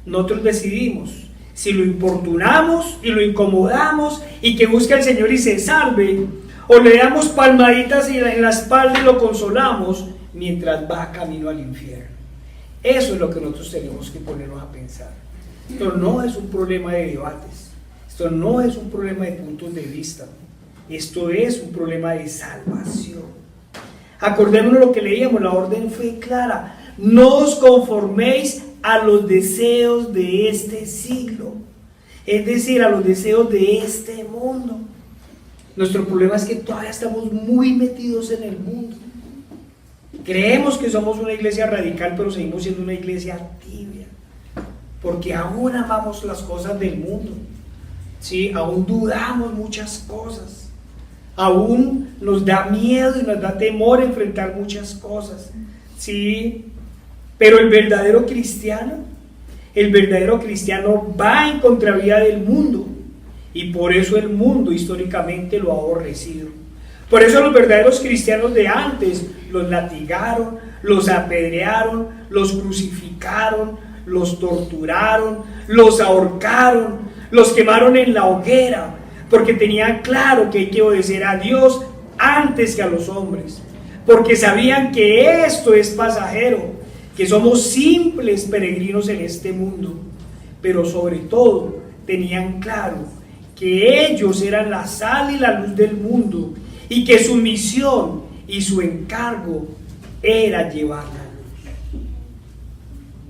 nosotros decidimos si lo importunamos y lo incomodamos y que busque al Señor y se salve, o le damos palmaditas en la espalda y lo consolamos mientras va camino al infierno. Eso es lo que nosotros tenemos que ponernos a pensar. Esto no es un problema de debates, esto no es un problema de puntos de vista, esto es un problema de salvación. Acordémonos lo que leíamos, la orden fue clara: no os conforméis a los deseos de este siglo, es decir, a los deseos de este mundo. Nuestro problema es que todavía estamos muy metidos en el mundo. Creemos que somos una iglesia radical, pero seguimos siendo una iglesia tibia. porque aún amamos las cosas del mundo, ¿sí? Aún dudamos muchas cosas, aún nos da miedo y nos da temor enfrentar muchas cosas, ¿sí? Pero el verdadero cristiano va en contravía del mundo, y por eso el mundo históricamente lo ha aborrecido. Por eso los verdaderos cristianos de antes los latigaron, los apedrearon, los crucificaron, los torturaron, los ahorcaron, los quemaron en la hoguera, porque tenían claro que hay que obedecer a Dios antes que a los hombres, porque sabían que esto es pasajero, que somos simples peregrinos en este mundo, pero sobre todo tenían claro que ellos eran la sal y la luz del mundo, y que su misión y su encargo era llevar la luz.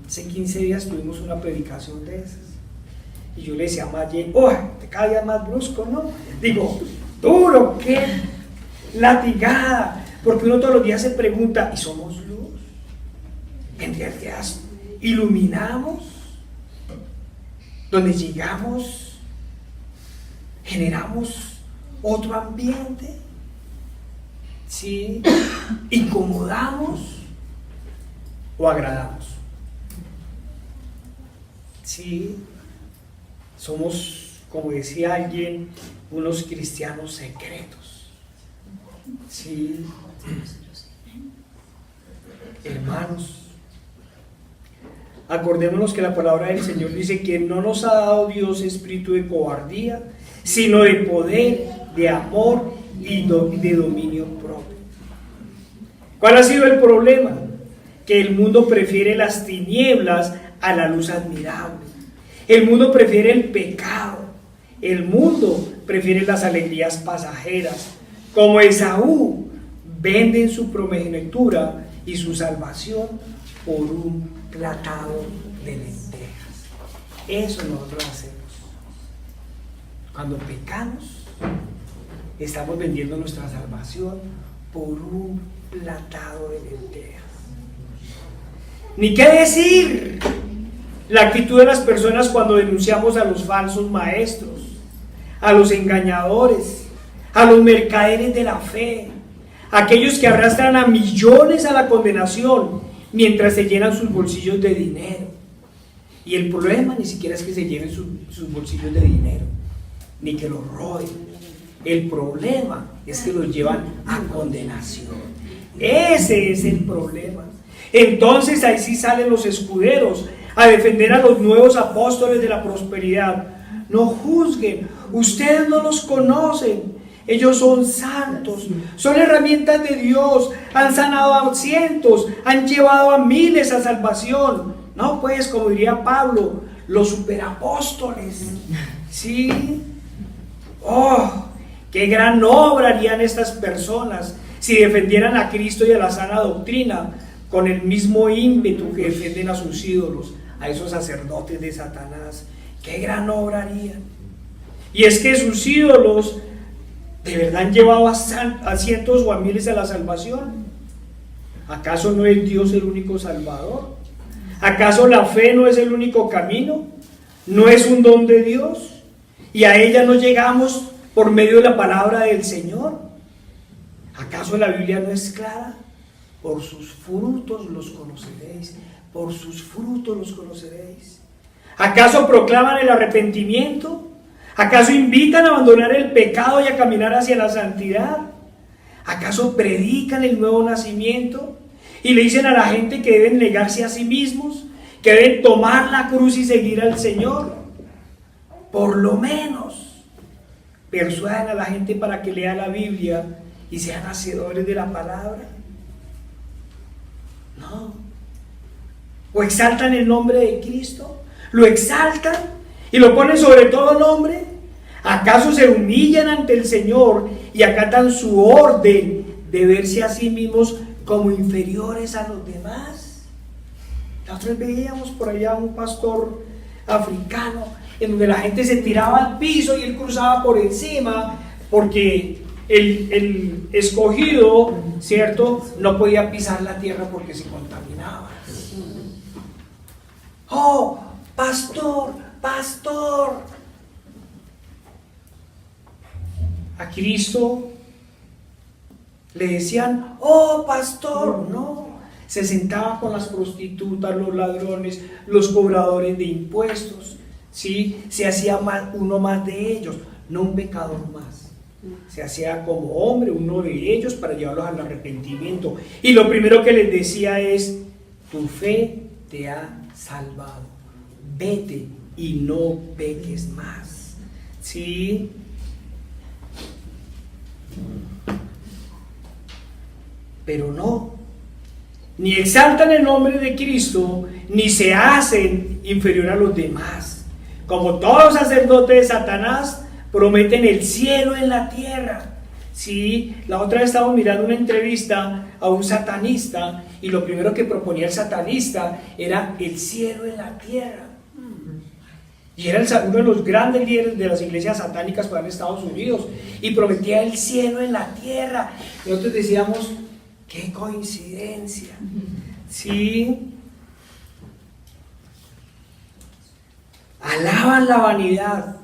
Hace 15 días tuvimos una predicación de esas, y yo le decía a Maye, te cada día más brusco, ¿no? Digo, duro, ¿qué? Latigada, porque uno todos los días se pregunta, ¿y somos luz? ¿En realidad iluminamos? ¿Donde llegamos generamos otro ambiente? ¿Sí? ¿Incomodamos o agradamos? ¿Sí? Somos, como decía alguien, unos cristianos secretos. ¿Sí? Hermanos, acordémonos que la palabra del Señor dice que no nos ha dado Dios espíritu de cobardía, sino de poder, de amor y de dominio propio. ¿Cuál ha sido el problema? Que el mundo prefiere las tinieblas a la luz admirable. El mundo prefiere el pecado. El mundo prefiere las alegrías pasajeras. Como Esaú, venden su primogenitura y su salvación por un platado de lentejas. Eso nosotros hacemos. Cuando pecamos, estamos vendiendo nuestra salvación por un platado de lentejas. Ni qué decir la actitud de las personas cuando denunciamos a los falsos maestros, a los engañadores, a los mercaderes de la fe, aquellos que arrastran a millones a la condenación mientras se llenan sus bolsillos de dinero. Y el problema ni siquiera es que se llenen sus bolsillos de dinero, ni que los roben. El problema es que los llevan a condenación. Ese es el problema. Entonces ahí sí salen los escuderos a defender a los nuevos apóstoles de la prosperidad. No juzguen, ustedes no los conocen. Ellos son santos, son herramientas de Dios, han sanado a cientos, han llevado a miles a salvación. No, pues, como diría Pablo, los superapóstoles. ¿Sí? ¡Oh! ¡Qué gran obra harían estas personas si defendieran a Cristo y a la sana doctrina con el mismo ímpetu que defienden a sus ídolos, a esos sacerdotes de Satanás! ¡Qué gran obra harían! Y es que sus ídolos ¿de verdad han llevado a cientos o a miles a la salvación? ¿Acaso no es Dios el único Salvador? ¿Acaso la fe no es el único camino? ¿No es un don de Dios? ¿Y a ella no llegamos por medio de la palabra del Señor? ¿Acaso la Biblia no es clara? Por sus frutos los conoceréis. Por sus frutos los conoceréis. ¿Acaso proclaman el arrepentimiento? ¿Acaso invitan a abandonar el pecado y a caminar hacia la santidad? ¿Acaso predican el nuevo nacimiento y le dicen a la gente que deben negarse a sí mismos, que deben tomar la cruz y seguir al Señor? Por lo menos persuadan a la gente para que lea la Biblia y sean hacedores de la palabra. No. O exaltan el nombre de Cristo, lo exaltan y lo ponen sobre todo nombre. ¿Acaso se humillan ante el Señor y acatan su orden de verse a sí mismos como inferiores a los demás? Nosotros veíamos por allá un pastor africano en donde la gente se tiraba al piso y él cruzaba por encima porque el escogido, ¿cierto?, no podía pisar la tierra porque se contaminaba. ¡Oh! pastor, pastor. A Cristo le decían, oh pastor, no. Se sentaba con las prostitutas, los ladrones, los cobradores de impuestos, ¿sí? Se hacía uno más de ellos, no un pecador más. Se hacía como hombre uno de ellos para llevarlos al arrepentimiento. Y lo primero que les decía es, tu fe te ha salvado, vete y no peques más, ¿sí? Pero no, ni exaltan el nombre de Cristo, ni se hacen inferior a los demás. Como todos sacerdotes de Satanás, prometen el cielo en la tierra. Sí, la otra vez estábamos mirando una entrevista a un satanista, y lo primero que proponía el satanista era el cielo en la tierra. Y era uno de los grandes líderes de las iglesias satánicas para Estados Unidos, y prometía el cielo en la tierra. Y nosotros decíamos, qué coincidencia. Sí. Alaban la vanidad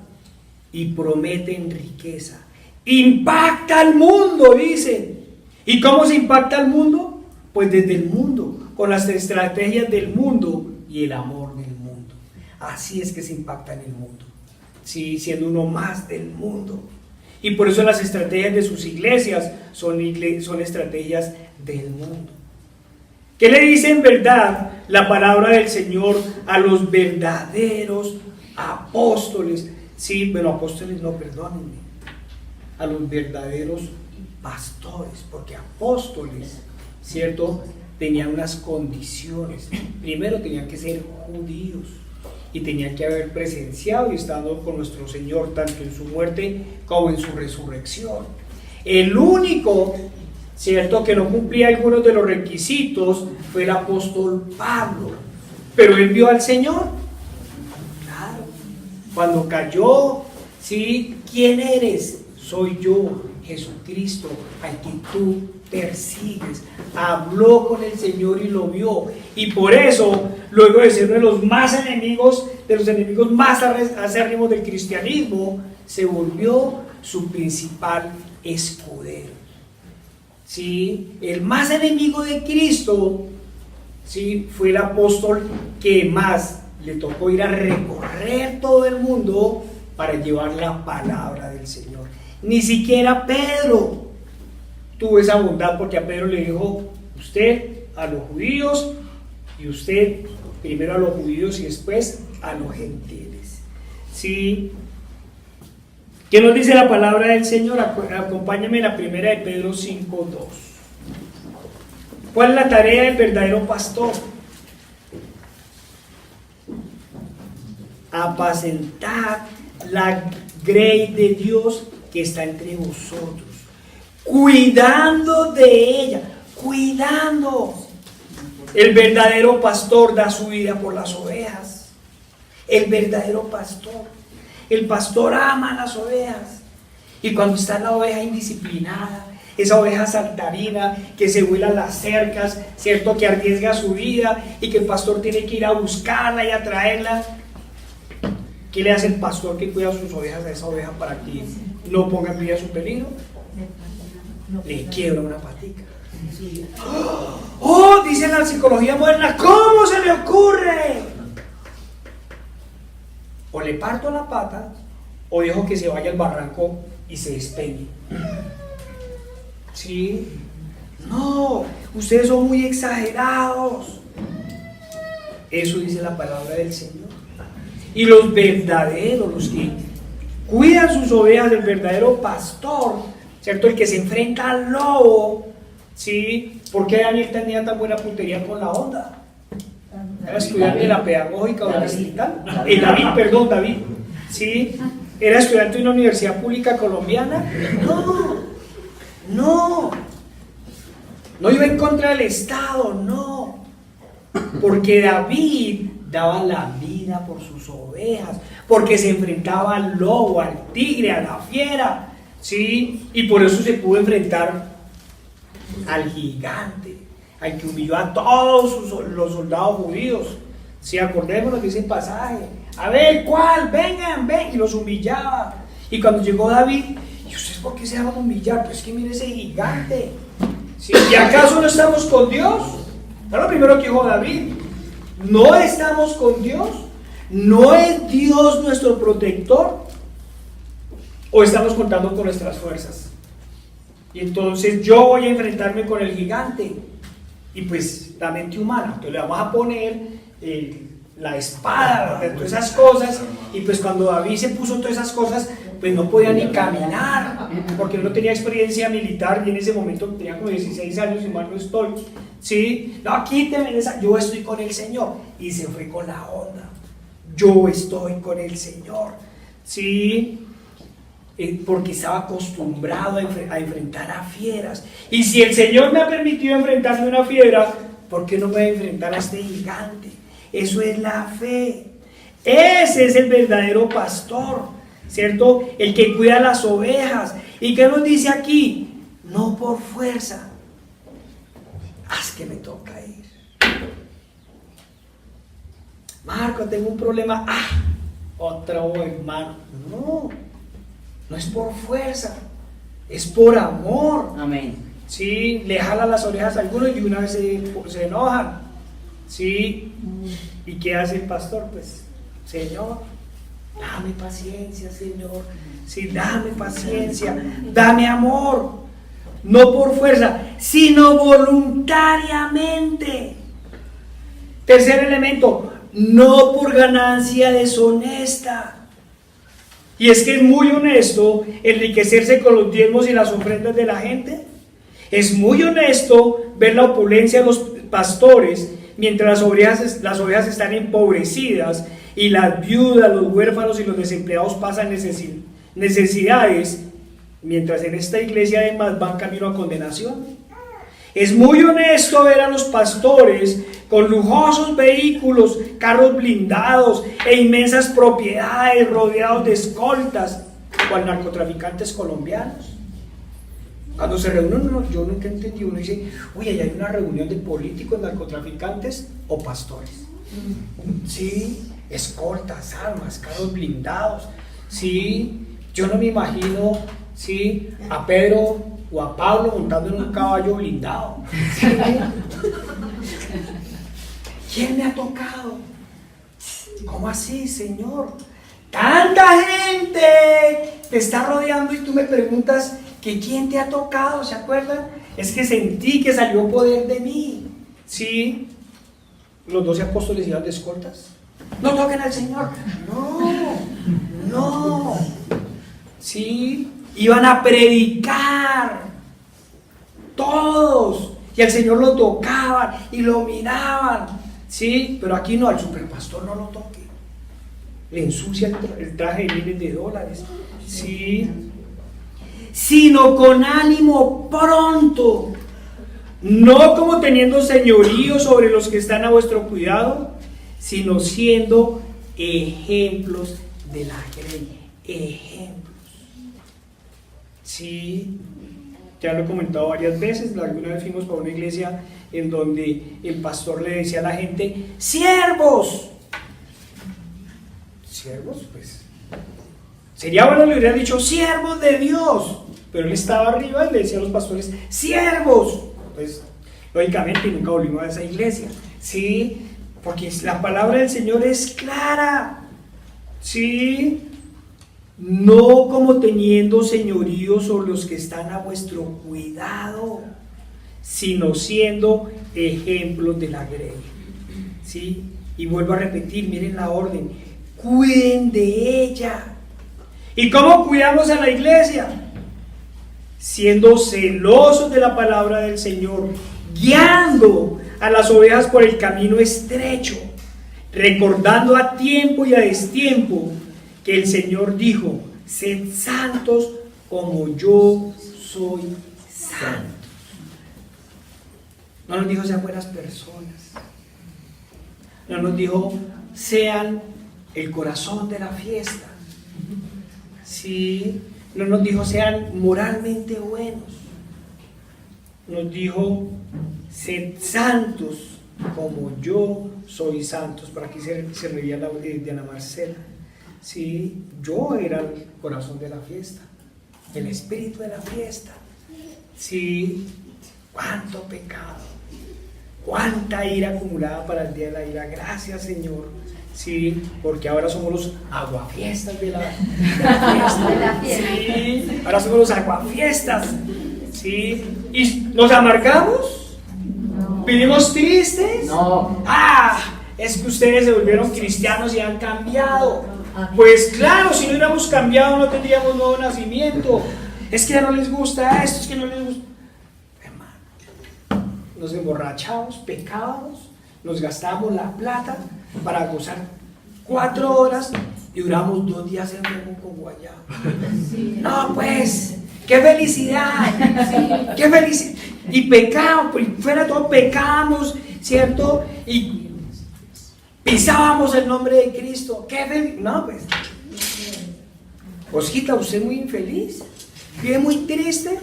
y prometen riqueza. Impacta al mundo, dicen. ¿Y cómo se impacta al mundo? Pues desde el mundo, con las estrategias del mundo y el amor del mundo. Así es que se impacta en el mundo, sí, siendo uno más del mundo. Y por eso las estrategias de sus iglesias son estrategias del mundo. ¿Qué le dice en verdad la palabra del Señor a los verdaderos apóstoles? Sí, pero apóstoles no, perdónenme. A los verdaderos pastores, porque apóstoles, ¿cierto? Tenían unas condiciones. Primero tenían que ser judíos y tenían que haber presenciado y estado con nuestro Señor tanto en su muerte como en su resurrección. El único, ¿cierto?, que no cumplía algunos de los requisitos fue el apóstol Pablo, pero él vio al Señor. Claro, cuando cayó, ¿sí? ¿Quién eres? Soy yo, Jesucristo, al que tú persigues. Habló con el Señor y lo vio, y por eso, luego de ser uno de los más enemigos, de los enemigos más acérrimos del cristianismo, se volvió su principal escudero. ¿Sí? El más enemigo de Cristo, ¿sí?, fue el apóstol que más le tocó ir a recorrer todo el mundo para llevar la palabra del Señor. Ni siquiera Pedro tuvo esa bondad, porque a Pedro le dijo, usted a los judíos, y usted primero a los judíos y después a los gentiles. ¿Sí? ¿Qué nos dice la palabra del Señor? Acompáñame en la primera de Pedro 5:2. ¿Cuál es la tarea del verdadero pastor? Apacentar la grey de Dios que está entre vosotros, cuidando de ella, cuidando. El verdadero pastor da su vida por las ovejas. El verdadero pastor. El pastor ama las ovejas. Y cuando está la oveja indisciplinada, esa oveja saltarina que se vuela a las cercas, ¿cierto?, que arriesga su vida y que el pastor tiene que ir a buscarla y a traerla, ¿qué le hace el pastor que cuida a sus ovejas, a esa oveja, para que no ponga en vida su peligro? Le quiebra una patica. Oh, dice la psicología moderna, ¿cómo se le ocurre? O le parto la pata, o dejo que se vaya al barranco y se despegue. ¿Sí? No, ustedes son muy exagerados. Eso dice la palabra del Señor. Y los verdaderos, los que cuidan sus ovejas, el verdadero pastor, ¿cierto?, el que se enfrenta al lobo. ¿Sí? ¿Por qué Daniel tenía tan buena puntería con la onda? Era estudiante de la pedagógica universitaria. David. ¿Sí? ¿Era estudiante de una universidad pública colombiana? No iba en contra del Estado, no. Porque David daba la vida por sus ovejas, porque se enfrentaba al lobo, al tigre, a la fiera, ¿sí? Y por eso se pudo enfrentar al gigante, al que humilló a todos los soldados judíos, Si acordémonos de ese pasaje, a ver, ¿cuál? Vengan, ven, y los humillaba. Y cuando llegó David, ¿y ustedes por qué se van a humillar? Pues que mire ese gigante. ¿Sí? ¿Y acaso no estamos con Dios? Es lo primero que dijo David. ¿No estamos con Dios? ¿No es Dios nuestro protector? ¿O estamos contando con nuestras fuerzas? Y entonces yo voy a enfrentarme con el gigante. Y pues la mente humana, entonces le vamos a poner la espada, todas esas cosas. Y pues cuando David se puso todas esas cosas, pues no podía ni caminar, porque no tenía experiencia militar, y en ese momento tenía como 16 años, y mal no estoy. ¿Sí? No, quíteme esa, yo estoy con el Señor. Y se fue con la onda. Yo estoy con el Señor. ¿Sí? Porque estaba acostumbrado a enfrentar a fieras. Y si el Señor me ha permitido enfrentarme a una fiera, ¿por qué no me voy a enfrentar a este gigante? Eso es la fe. Ese es el verdadero pastor, ¿cierto? El que cuida las ovejas. ¿Y qué nos dice aquí? No por fuerza. Haz que me toca ir. Marco, tengo un problema. Otro hermano. No es por fuerza, es por amor. Amén. Sí, le jala las orejas a algunos y una vez se enojan. Sí, ¿y qué hace el pastor? Pues, Señor, dame paciencia, Señor. Sí, dame paciencia, dame amor. No por fuerza, sino voluntariamente. Tercer elemento, no por ganancia deshonesta. Y es que es muy honesto enriquecerse con los diezmos y las ofrendas de la gente. Es muy honesto ver la opulencia de los pastores mientras las ovejas están empobrecidas y las viudas, los huérfanos y los desempleados pasan necesidades, mientras en esta iglesia además van camino a condenación. Es muy honesto ver a los pastores con lujosos vehículos, carros blindados e inmensas propiedades rodeados de escoltas, cual narcotraficantes colombianos. Cuando se reúnen, yo nunca entendí, uno dice, uy, allá hay una reunión de políticos, narcotraficantes o pastores. Sí, escoltas, armas, carros blindados. Sí, yo no me imagino, sí, a Pedro o a Pablo montando en un caballo blindado. ¿Sí? ¿Quién me ha tocado? ¿Cómo así, Señor? Tanta gente te está rodeando y tú me preguntas que quién te ha tocado, ¿se acuerdan? Es que sentí que salió poder de mí. ¿Sí? Los 12 apóstoles iban de escoltas. No toquen al Señor. No. ¿Sí? Iban a predicar. Todos. Y al Señor lo tocaban y lo miraban. ¿Sí? Pero aquí no, al superpastor no lo toque. Le ensucia el traje de miles de dólares. ¿Sí? Sino con ánimo pronto, no como teniendo señorío sobre los que están a vuestro cuidado, sino siendo ejemplos de la grey. Ejemplos. Sí, ya lo he comentado varias veces. Alguna vez fuimos para una iglesia en donde el pastor le decía a la gente: siervos. ¿Siervos? Pues sería bueno le hubiera dicho siervos de Dios, pero él estaba arriba y le decía a los pastores siervos. Pues lógicamente nunca volvimos a esa iglesia, ¿sí? Porque la palabra del Señor es clara, ¿sí? No como teniendo señorío sobre los que están a vuestro cuidado, sino siendo ejemplos de la grey, ¿sí? Y vuelvo a repetir, miren la orden: cuiden de ella. ¿Y cómo cuidamos a la iglesia? Siendo celosos de la palabra del Señor, guiando a las ovejas por el camino estrecho, recordando a tiempo y a destiempo que el Señor dijo: sed santos como yo soy santo. No nos dijo sean buenas personas, no nos dijo sean el corazón de la fiesta. Sí, no nos dijo sean moralmente buenos. Nos dijo sed santos como yo soy santos. Por aquí se reía Diana Marcela. Sí, yo era el corazón de la fiesta, el espíritu de la fiesta. Sí, cuánto pecado, cuánta ira acumulada para el día de la ira. Gracias, Señor. Sí, porque ahora somos los aguafiestas de la fiesta. Sí, ahora somos los aguafiestas. Sí, y nos amargamos, vivimos tristes. No. Es que ustedes se volvieron cristianos y han cambiado. Pues claro, si no hubiéramos cambiado no tendríamos nuevo nacimiento. Es que ya no les gusta esto, es que no les gusta. Hermano, nos emborrachamos, pecábamos, nos gastábamos la plata para gozar 4 horas y duramos 2 días enfermos con guayaba. No, pues, qué felicidad, qué felicidad. Y pecado, fuera de todo pecamos, ¿cierto? Y pisábamos el nombre de Cristo. No, pues. Osquita, usted es muy infeliz, vive muy triste.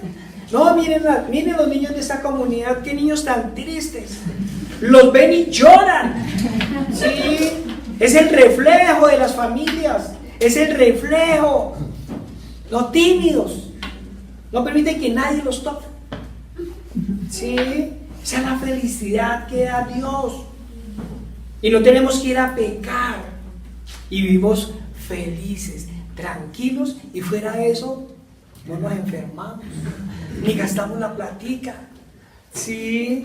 No, miren los niños de esta comunidad, qué niños tan tristes. Los ven y lloran. Sí, es el reflejo de las familias, es el reflejo. Los tímidos, no permiten que nadie los toque. Sí, esa es la felicidad que da Dios. Y no tenemos que ir a pecar. Y vivimos felices, tranquilos, y fuera de eso, no nos enfermamos, ni gastamos la platica. Sí.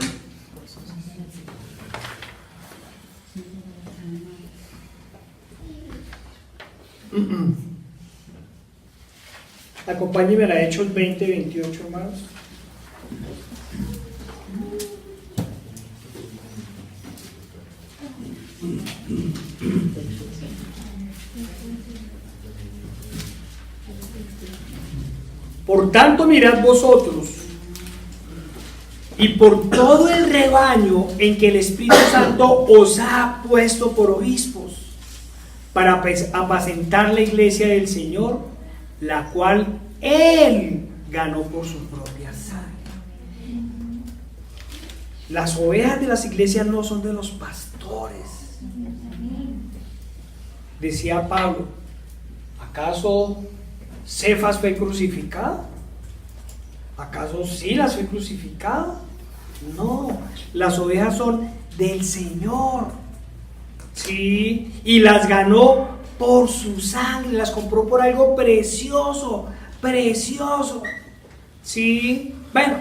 Acompáñenme a Hechos 20-28, hermanos. Por tanto, mirad vosotros y por todo el rebaño en que el Espíritu Santo os ha puesto por obispos, para apacentar la iglesia del Señor, la cual Él ganó por su propia sangre. Las ovejas de las iglesias no son de los pastores. Decía Pablo, ¿acaso Cefas fue crucificado? ¿Acaso Silas fue crucificado? No, las ovejas son del Señor. Sí, y las ganó por su sangre, las compró por algo precioso, precioso. Sí, bueno,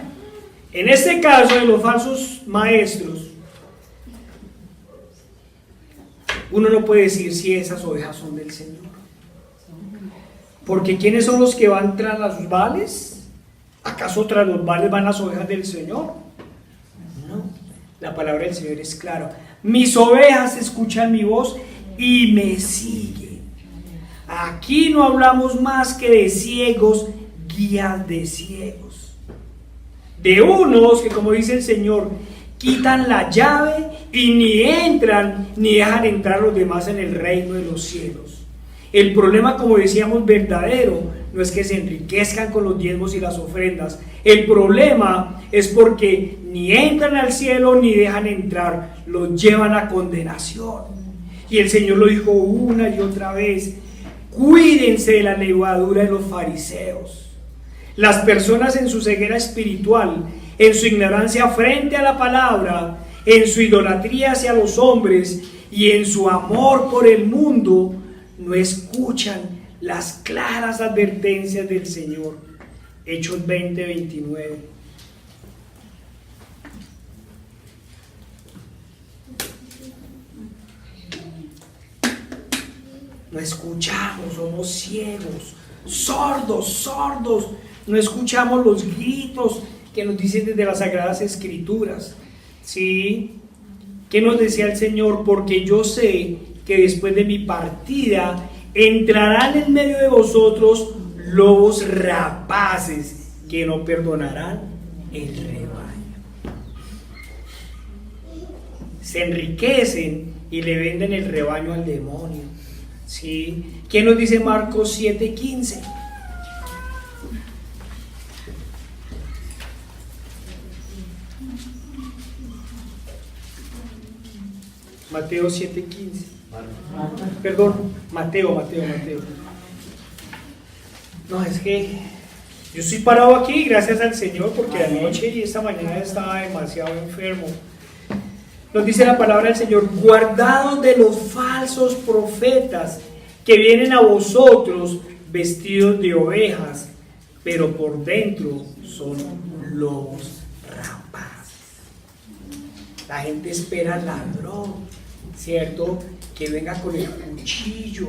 en este caso de los falsos maestros, uno no puede decir si esas ovejas son del Señor. Porque ¿quiénes son los que van tras los vales? ¿Acaso tras los vales van las ovejas del Señor? No, la palabra del Señor es clara. Mis ovejas escuchan mi voz y me siguen. Aquí no hablamos más que de ciegos, guías de ciegos. De unos que, como dice el Señor, quitan la llave y ni entran ni dejan entrar a los demás en el reino de los cielos. El problema, como decíamos, verdadero, no es que se enriquezcan con los diezmos y las ofrendas. El problema es porque ni entran al cielo ni dejan entrar, los llevan a condenación. Y el Señor lo dijo una y otra vez: cuídense de la levadura de los fariseos. Las personas en su ceguera espiritual, en su ignorancia frente a la palabra, en su idolatría hacia los hombres y en su amor por el mundo, no escuchan las claras advertencias del Señor. Hechos 20-29. No escuchamos, somos ciegos, sordos, no escuchamos los gritos que nos dicen desde las Sagradas Escrituras. ¿Sí? ¿Qué nos decía el Señor? Porque yo sé que después de mi partida entrarán en medio de vosotros lobos rapaces que no perdonarán el rebaño. Se enriquecen y le venden el rebaño al demonio. ¿Sí? ¿Qué nos dice Marcos 7:15? Mateo 7:15. Perdón, Mateo. No, es que yo estoy parado aquí gracias al Señor porque anoche y esta mañana estaba demasiado enfermo. Nos dice la palabra del Señor: guardados de los falsos profetas que vienen a vosotros vestidos de ovejas, pero por dentro son lobos rapaces. La gente espera al ladrón, ¿cierto? Que venga con el cuchillo,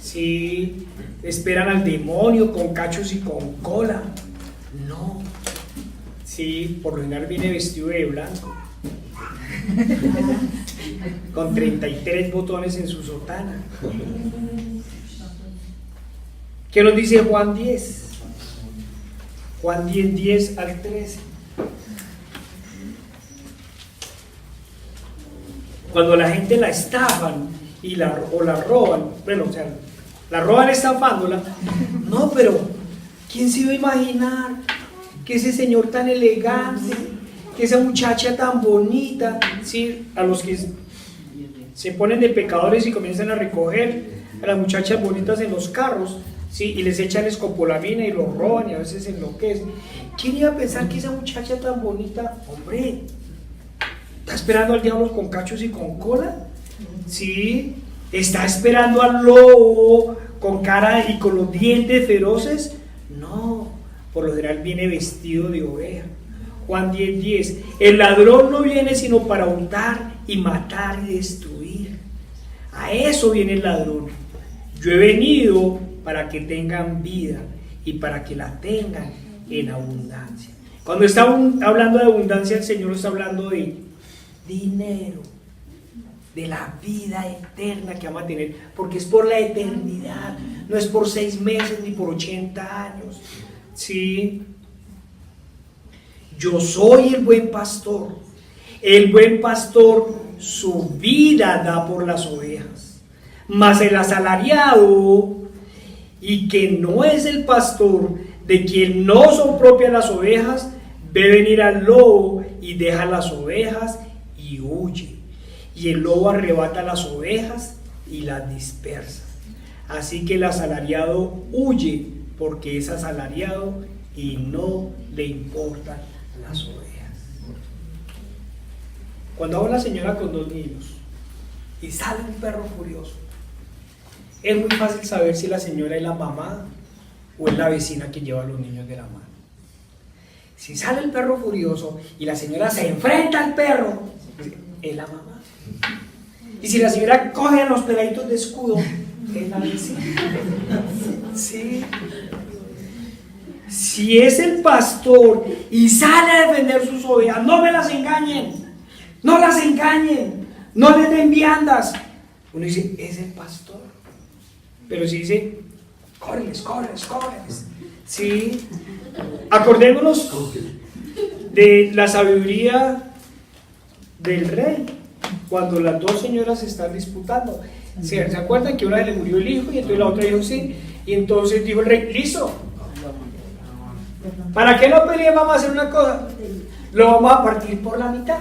¿sí? Esperan al demonio con cachos y con cola. No, sí, por lo general viene vestido de blanco, con 33 botones en su sotana. ¿Qué nos dice Juan 10? Juan 10, 10 al 13. Cuando la gente la estafan o la roban, bueno, o sea, la roban estafándola. No, pero ¿quién se iba a imaginar que ese señor tan elegante, que esa muchacha tan bonita, ¿sí? A los que se ponen de pecadores y comienzan a recoger a las muchachas bonitas en los carros, ¿sí? Y les echan escopolamina y los roban y a veces enloquecen. ¿Quién iba a pensar que esa muchacha tan bonita, hombre, está esperando al diablo con cachos y con cola? ¿Sí? ¿Está esperando al lobo con cara y con los dientes feroces? No, por lo general viene vestido de oveja. Juan 10, 10. El ladrón no viene sino para hurtar y matar y destruir. A eso viene el ladrón. Yo he venido para que tengan vida y para que la tengan en abundancia. Cuando está hablando de abundancia, el Señor está hablando de dinero, de la vida eterna que vamos a tener, porque es por la eternidad, no es por 6 meses ni por 80 años. ¿Sí? Yo soy el buen pastor. El buen pastor su vida da por las ovejas, mas el asalariado, y que no es el pastor, de quien no son propias las ovejas, ve venir al lobo y deja las ovejas y huye. Y el lobo arrebata las ovejas y las dispersa. Así que el asalariado huye porque es asalariado y no le importan las ovejas. Cuando va una señora con 2 niños y sale un perro furioso, es muy fácil saber si la señora es la mamá o es la vecina que lleva a los niños de la mano. Si sale el perro furioso y la señora se enfrenta al perro, es la mamá. Y si la señora coge a los peladitos de escudo, es la vecina. Sí. Si es el pastor y sale a defender sus ovejas, no me las engañen, no las engañen, no les den viandas. Uno dice, es el pastor. Pero si dice, córreles, ¿sí? Acordémonos de la sabiduría del rey cuando las 2 señoras están disputando. ¿Se acuerdan que una le murió el hijo y entonces la otra dijo sí? Y entonces dijo el rey, listo, ¿para qué no peleemos? Vamos a hacer una cosa, lo vamos a partir por la mitad.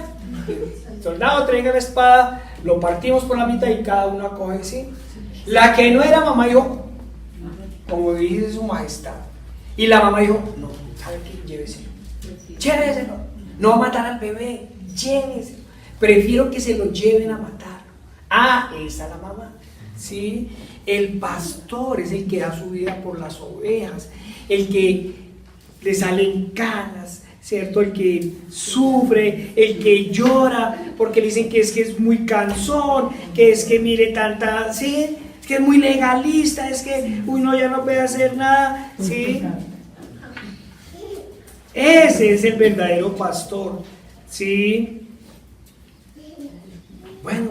Soldado, traiga la espada, lo partimos por la mitad y cada uno coge, ¿sí? La que no era mamá dijo, como dice su majestad, y la mamá dijo, no, ¿sabe qué? Lléveselo, no va a matar al bebé, lléveselo, prefiero que se lo lleven a matar. Ah, esa es la mamá, ¿sí? El pastor es el que da su vida por las ovejas, el que le salen canas, ¿cierto? El que sufre, el que llora, porque le dicen que es muy cansón, que es que mire tanta, ¿sí? Es que es muy legalista, es que uno ya no puede hacer nada, ¿sí? Ese es el verdadero pastor, ¿sí? Bueno,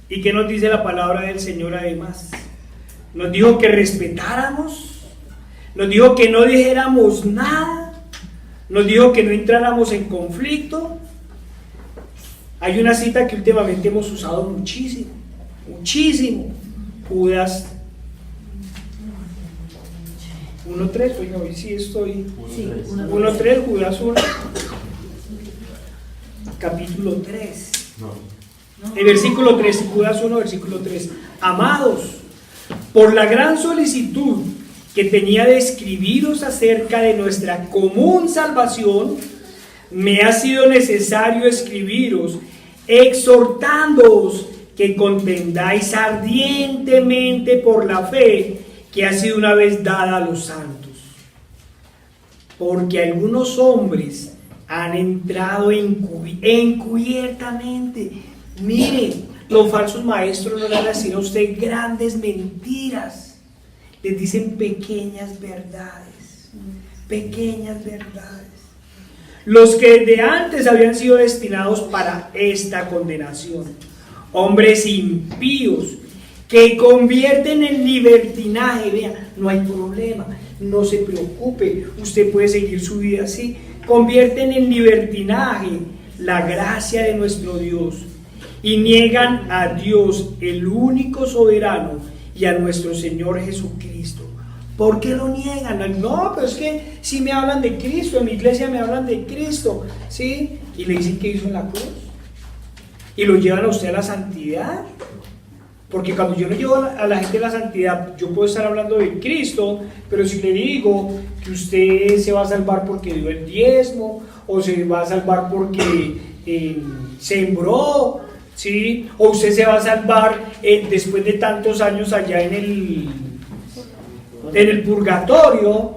¿y qué nos dice la palabra del Señor además? Nos dijo que respetáramos, nos dijo que no dijéramos nada, nos dijo que no entráramos en conflicto. Hay una cita que últimamente hemos usado muchísimo, Judas 1.3, oiga, hoy sí estoy, 1.3, Judas 1, capítulo 3. El versículo 3, Judas 1, versículo 3. Amados, por la gran solicitud que tenía de escribiros acerca de nuestra común salvación, me ha sido necesario escribiros, exhortándoos que contendáis ardientemente por la fe que ha sido una vez dada a los santos. Porque algunos hombres han entrado encubiertamente. Mire, los falsos maestros no le van a decir a usted grandes mentiras, les dicen pequeñas verdades, pequeñas verdades. Los que desde antes habían sido destinados para esta condenación, hombres impíos que convierten en libertinaje. Vea, no hay problema, no se preocupe, usted puede seguir su vida así. Convierten en libertinaje la gracia de nuestro Dios y niegan a Dios, el único soberano, y a nuestro Señor Jesucristo. ¿Por qué lo niegan? No, pero es que si me hablan de Cristo, en mi iglesia me hablan de Cristo, ¿sí? Y le dicen que hizo en la cruz. Y lo llevan a usted a la santidad. Porque cuando yo no llevo a la gente a la santidad, yo puedo estar hablando de Cristo, pero si le digo que usted se va a salvar porque dio el diezmo, o se va a salvar porque sembró, ¿sí? O usted se va a salvar después de tantos años allá en el purgatorio,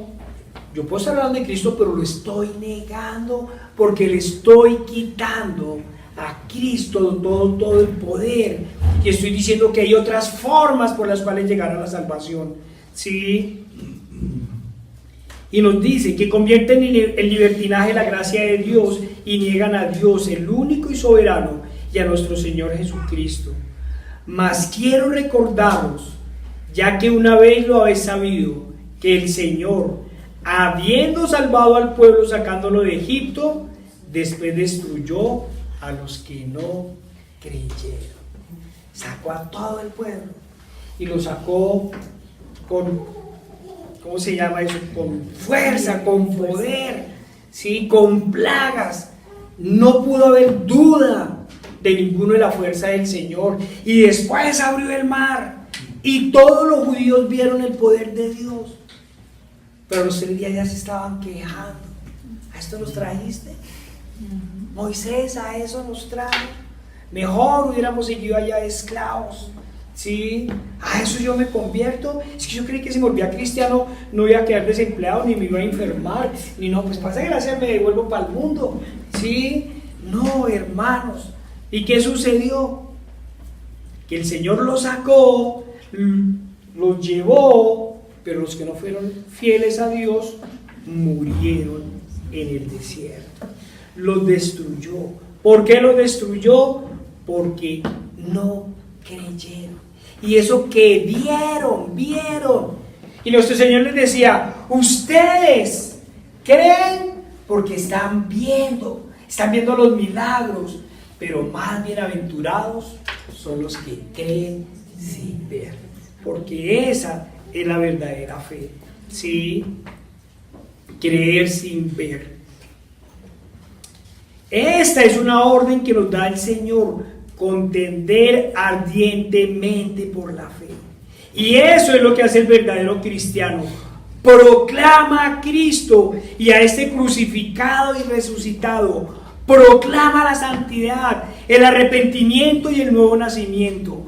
yo puedo estar hablando de Cristo, pero lo estoy negando porque le estoy quitando a Cristo todo el poder, y estoy diciendo que hay otras formas por las cuales llegar a la salvación, ¿sí? Y nos dice que convierten en libertinaje la gracia de Dios y niegan a Dios, el único y soberano, y a nuestro Señor Jesucristo. Mas quiero recordaros, ya que una vez lo habéis sabido, que el Señor, habiendo salvado al pueblo sacándolo de Egipto, después destruyó a los que no creyeron. Sacó a todo el pueblo y lo sacó con, ¿cómo se llama eso? Con fuerza, con poder, ¿sí? Con plagas. No pudo haber duda de ninguno de la fuerza del Señor. Y después abrió el mar y todos los judíos vieron el poder de Dios. Pero los 3 días ya se estaban quejando. ¿A esto nos trajiste? Moisés, a eso nos trajo. Mejor hubiéramos seguido allá de esclavos, ¿sí? A eso yo me convierto. Es que yo creí que si me volvía cristiano no iba a quedar desempleado, ni me iba a enfermar, ni no, pues pasa gracia me devuelvo para el mundo, ¿sí? No, hermanos. ¿Y qué sucedió? Que el Señor los sacó, los llevó, pero los que no fueron fieles a Dios murieron en el desierto. Los destruyó. ¿Por qué los destruyó? Porque no creyeron. Y eso que vieron. Y nuestro Señor les decía, ustedes creen porque están viendo los milagros, pero más bienaventurados son los que creen sin ver, porque esa es la verdadera fe, ¿sí? Creer sin ver. Esta es una orden que nos da el Señor, contender ardientemente por la fe. Y eso es lo que hace el verdadero cristiano. Proclama a Cristo y a este crucificado y resucitado. Proclama la santidad, el arrepentimiento y el nuevo nacimiento.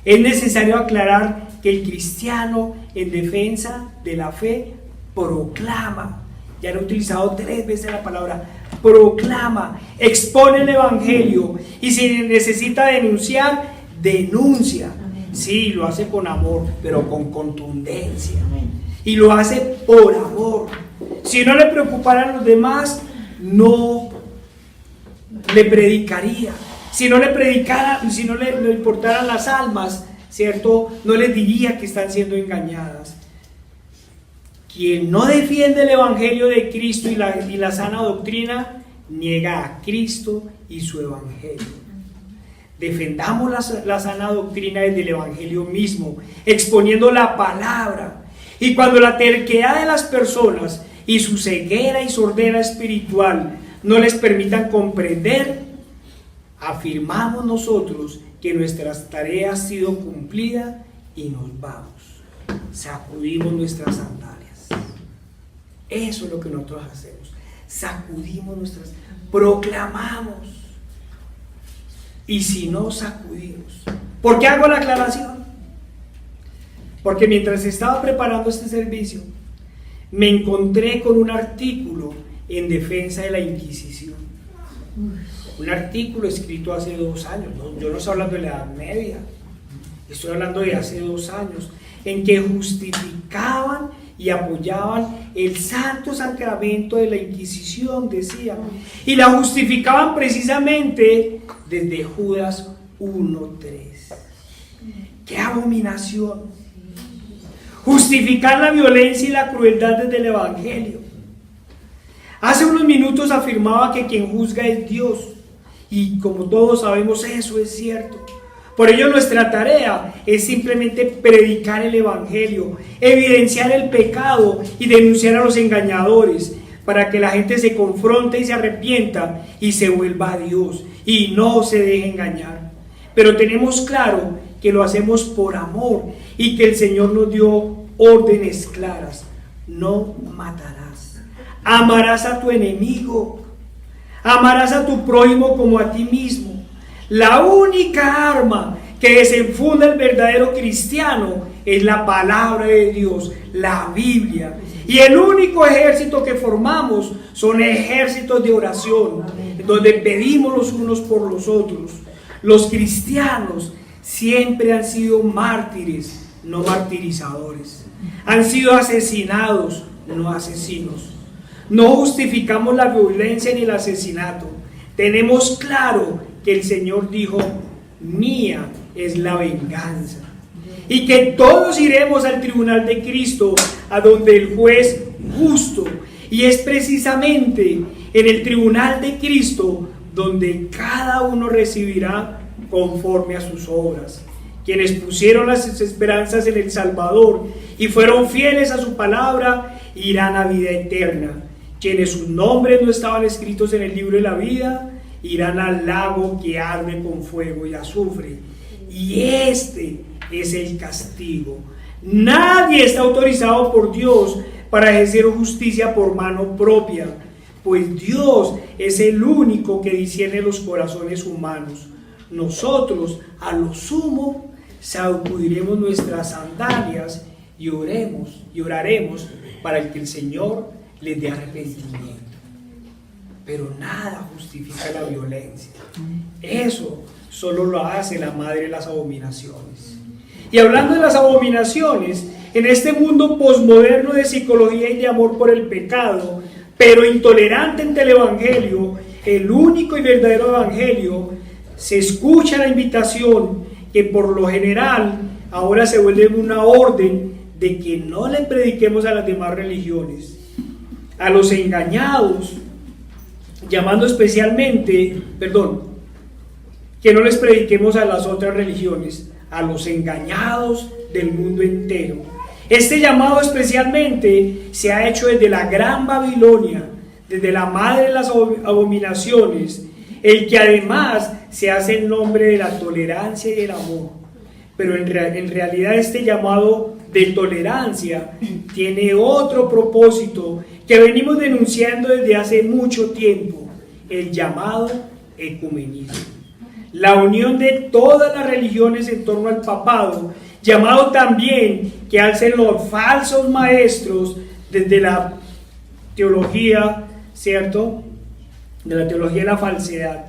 Es necesario aclarar que el cristiano, en defensa de la fe, proclama. Ya he utilizado 3 veces la palabra proclama, expone el evangelio, y si necesita denunciar, denuncia. Sí, lo hace con amor, pero con contundencia, y lo hace por amor. Si no le preocuparan los demás, no le predicaría. Si no le importaran las almas, ¿cierto? No les diría que están siendo engañadas. Quien no defiende el evangelio de Cristo y la sana doctrina, niega a Cristo y su evangelio. Defendamos la sana doctrina desde el evangelio mismo, exponiendo la palabra. Y cuando la terquedad de las personas y su ceguera y sordera espiritual no les permitan comprender, afirmamos nosotros que nuestra tarea ha sido cumplida y nos vamos. Sacudimos nuestras sandalias. Eso es lo que nosotros hacemos. Sacudimos proclamamos. Y si no sacudimos, ¿por qué hago la aclaración? Porque mientras estaba preparando este servicio, me encontré con un artículo en defensa de la Inquisición. Un artículo escrito hace 2 años. Yo no estoy hablando de la Edad Media, estoy hablando de hace 2 años, en que justificaban y apoyaban el santo sacramento de la Inquisición, decían, y la justificaban precisamente desde Judas 1:3. ¡Qué abominación! Justificar la violencia y la crueldad desde el Evangelio. Hace unos minutos afirmaba que quien juzga es Dios, y como todos sabemos, eso es cierto. Por ello nuestra tarea es simplemente predicar el Evangelio, evidenciar el pecado y denunciar a los engañadores, para que la gente se confronte y se arrepienta y se vuelva a Dios y no se deje engañar. Pero tenemos claro que lo hacemos por amor y que el Señor nos dio órdenes claras. No matarás, amarás a tu enemigo, amarás a tu prójimo como a ti mismo. La única arma que desenfunda el verdadero cristiano es la palabra de Dios, la Biblia. Y el único ejército que formamos son ejércitos de oración, donde pedimos los unos por los otros. Los cristianos siempre han sido mártires, no martirizadores. Han sido asesinados, no asesinos. No justificamos la violencia ni el asesinato. Tenemos claro que el Señor dijo: mía es la venganza, y que todos iremos al tribunal de Cristo, a donde el juez justo, y es precisamente en el tribunal de Cristo donde cada uno recibirá conforme a sus obras. Quienes pusieron las esperanzas en el Salvador y fueron fieles a su palabra irán a vida eterna. Quienes sus nombres no estaban escritos en el libro de la vida irán al lago que arde con fuego y azufre. Y este es el castigo. Nadie está autorizado por Dios para ejercer justicia por mano propia, pues Dios es el único que discierne los corazones humanos. Nosotros, a lo sumo, sacudiremos nuestras sandalias y oraremos para que el Señor les dé arrepentimiento. Pero nada justifica la violencia. Eso solo lo hace la madre de las abominaciones. Y hablando de las abominaciones, en este mundo posmoderno de psicología y de amor por el pecado, pero intolerante ante el Evangelio, el único y verdadero Evangelio, se escucha la invitación que por lo general ahora se vuelve una orden de que no le prediquemos a las demás religiones, a los engañados, llamando especialmente, que no les prediquemos a las otras religiones, a los engañados del mundo entero. Este llamado especialmente se ha hecho desde la Gran Babilonia, desde la madre de las abominaciones, el que además se hace en nombre de la tolerancia y el amor. Pero en realidad este llamado de tolerancia tiene otro propósito que venimos denunciando desde hace mucho tiempo: el llamado ecumenismo, la unión de todas las religiones en torno al papado, llamado también que alcen los falsos maestros desde la teología, ¿cierto?, de la teología de la falsedad,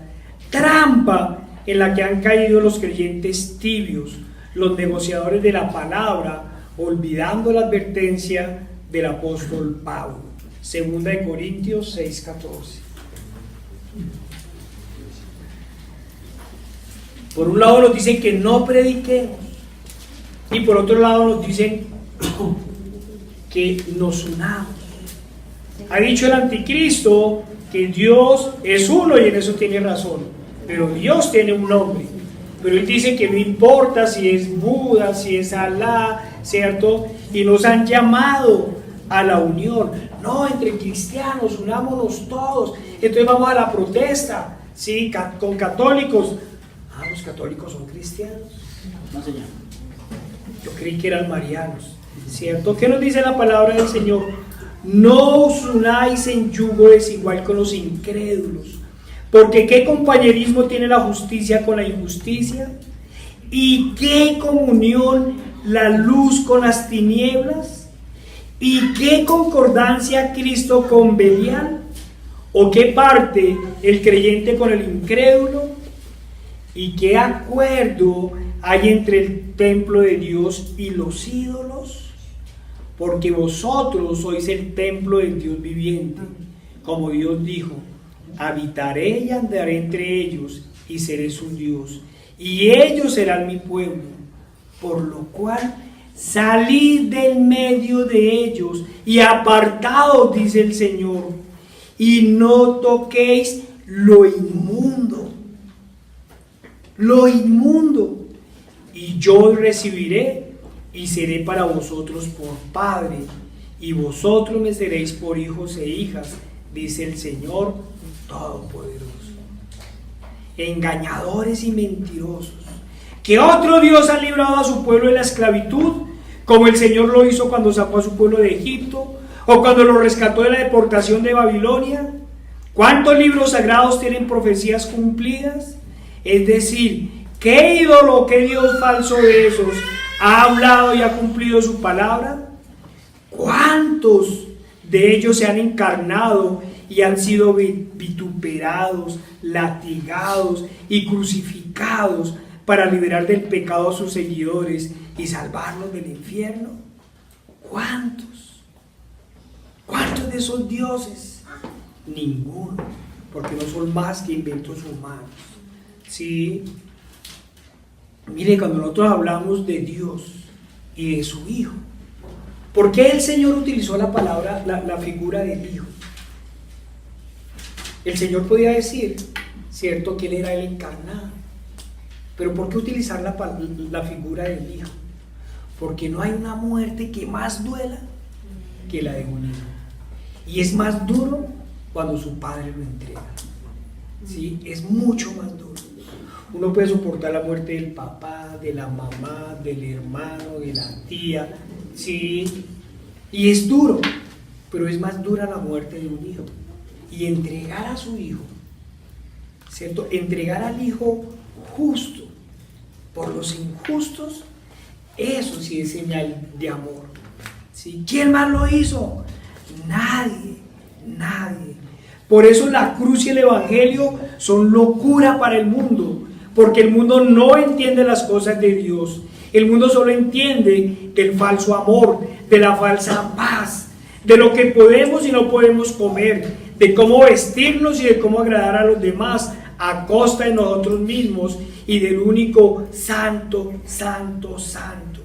trampa en la que han caído los creyentes tibios, los negociadores de la palabra, olvidando la advertencia del apóstol Pablo. 2 Corintios 6:14. Por un lado nos dicen que no prediquemos, y por otro lado nos dicen que nos unamos. Ha dicho el anticristo que Dios es uno, y en eso tiene razón, pero Dios tiene un nombre. Pero él dice que no importa si es Buda, si es Alá, ¿cierto? Y nos han llamado a la unión. No, entre cristianos, unámonos todos. Entonces vamos a la protesta. Sí, con católicos. ¿Los católicos son cristianos? No, señor. Yo creí que eran marianos, ¿cierto? ¿Qué nos dice la palabra del Señor? No os unáis en yugo desigual con los incrédulos, porque ¿qué compañerismo tiene la justicia con la injusticia? ¿Y qué comunión la luz con las tinieblas? ¿Y qué concordancia Cristo con Belial? ¿O qué parte el creyente con el incrédulo? ¿Y qué acuerdo hay entre el templo de Dios y los ídolos? Porque vosotros sois el templo del Dios viviente, como Dios dijo: habitaré y andaré entre ellos y seré su Dios, y ellos serán mi pueblo. Por lo cual salid del medio de ellos y apartaos, dice el Señor, y no toquéis lo inmundo, y yo os recibiré y seré para vosotros por Padre, y vosotros me seréis por hijos e hijas, dice el Señor Todopoderoso. Engañadores y mentirosos, ¿qué otro Dios ha librado a su pueblo de la esclavitud, como el Señor lo hizo cuando sacó a su pueblo de Egipto, o cuando lo rescató de la deportación de Babilonia? ¿Cuántos libros sagrados tienen profecías cumplidas? Es decir, ¿qué ídolo, qué Dios falso de esos ha hablado y ha cumplido su palabra? ¿Cuántos de ellos se han encarnado y han sido vituperados, latigados y crucificados para liberar del pecado a sus seguidores y salvarlos del infierno? ¿Cuántos? ¿Cuántos de esos dioses? Ninguno, porque no son más que inventos humanos. Sí. Mire, cuando nosotros hablamos de Dios y de su Hijo, ¿por qué el Señor utilizó la palabra, la figura del Hijo? El Señor podía decir, cierto, que Él era el encarnado, pero ¿por qué utilizar la figura del Hijo? Porque no hay una muerte que más duela que la de un hijo, y es más duro cuando su padre lo entrega. ¿Sí? Es mucho más duro. Uno puede soportar la muerte del papá, de la mamá, del hermano, de la tía, ¿sí? Y es duro, pero es más dura la muerte de un hijo. Y entregar a su hijo, ¿cierto? Entregar al hijo justo por los injustos, eso sí es señal de amor. ¿Sí? ¿Quién más lo hizo? Nadie, nadie. Por eso la cruz y el evangelio son locura para el mundo, porque el mundo no entiende las cosas de Dios. El mundo solo entiende del falso amor, de la falsa paz, de lo que podemos y no podemos comer, de cómo vestirnos y de cómo agradar a los demás a costa de nosotros mismos y del único santo, santo, santo.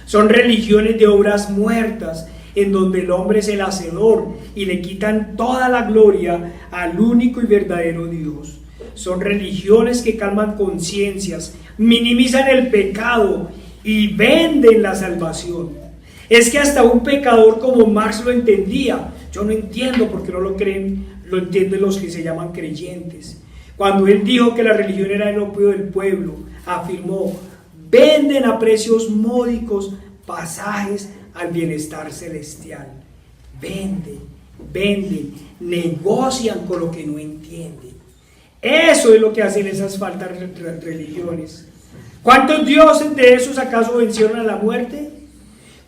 Son religiones de obras muertas, en donde el hombre es el hacedor y le quitan toda la gloria al único y verdadero Dios. Son religiones que calman conciencias, minimizan el pecado y venden la salvación. Es que hasta un pecador como Marx lo entendía. Yo no entiendo por qué no lo creen, lo entienden los que se llaman creyentes. Cuando él dijo que la religión era el opio del pueblo, afirmó: venden a precios módicos pasajes al bienestar celestial. Venden, negocian con lo que no entienden. Eso es lo que hacen esas falsas religiones. ¿Cuántos dioses de esos acaso vencieron a la muerte?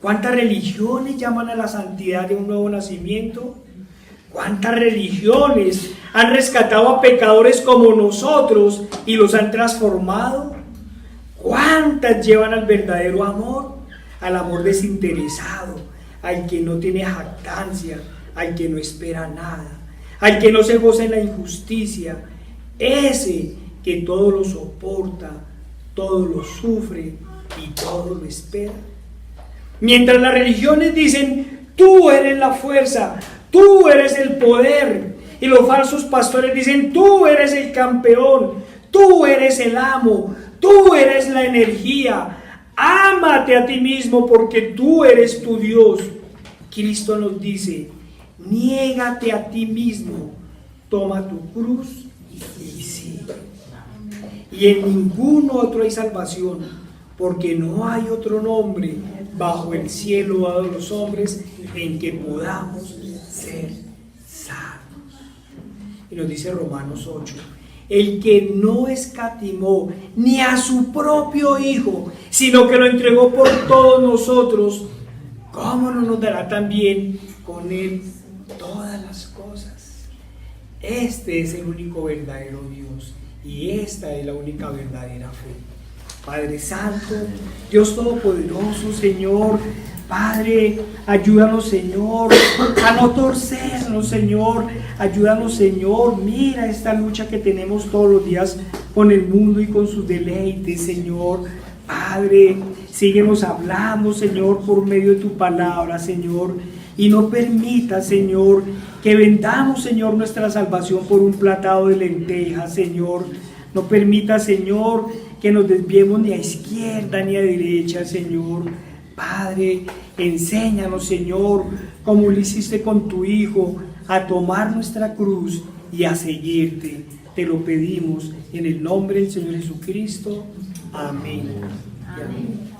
¿Cuántas religiones llaman a la santidad de un nuevo nacimiento? ¿Cuántas religiones han rescatado a pecadores como nosotros y los han transformado? ¿Cuántas llevan al verdadero amor? Al amor desinteresado, al que no tiene jactancia, al que no espera nada, al que no se goza en la injusticia, ese que todo lo soporta, todo lo sufre y todo lo espera. Mientras las religiones dicen: tú eres la fuerza, tú eres el poder, y los falsos pastores dicen: tú eres el campeón, tú eres el amo, tú eres la energía, ámate a ti mismo porque tú eres tu Dios. Cristo nos dice: niégate a ti mismo, toma tu cruz y sigue. Y en ningún otro hay salvación, porque no hay otro nombre bajo el cielo dado a los hombres en que podamos ser salvos. Y nos dice Romanos 8, el que no escatimó ni a su propio Hijo, sino que lo entregó por todos nosotros, ¿cómo no nos dará también con él todas las cosas? Este es el único verdadero Dios y esta es la única verdadera fe. Padre Santo, Dios Todopoderoso, Señor, Padre, ayúdanos, Señor, a no torcernos, Señor, ayúdanos, Señor, mira esta lucha que tenemos todos los días con el mundo y con sus deleites, Señor. Padre, síguenos hablando, Señor, por medio de tu palabra, Señor, y no permita, Señor, que vendamos, Señor, nuestra salvación por un platado de lentejas, Señor. No permita, Señor, que nos desviemos ni a izquierda ni a derecha, Señor. Padre, enséñanos, Señor, como lo hiciste con tu Hijo, a tomar nuestra cruz y a seguirte. Te lo pedimos en el nombre del Señor Jesucristo. Amén. Amén.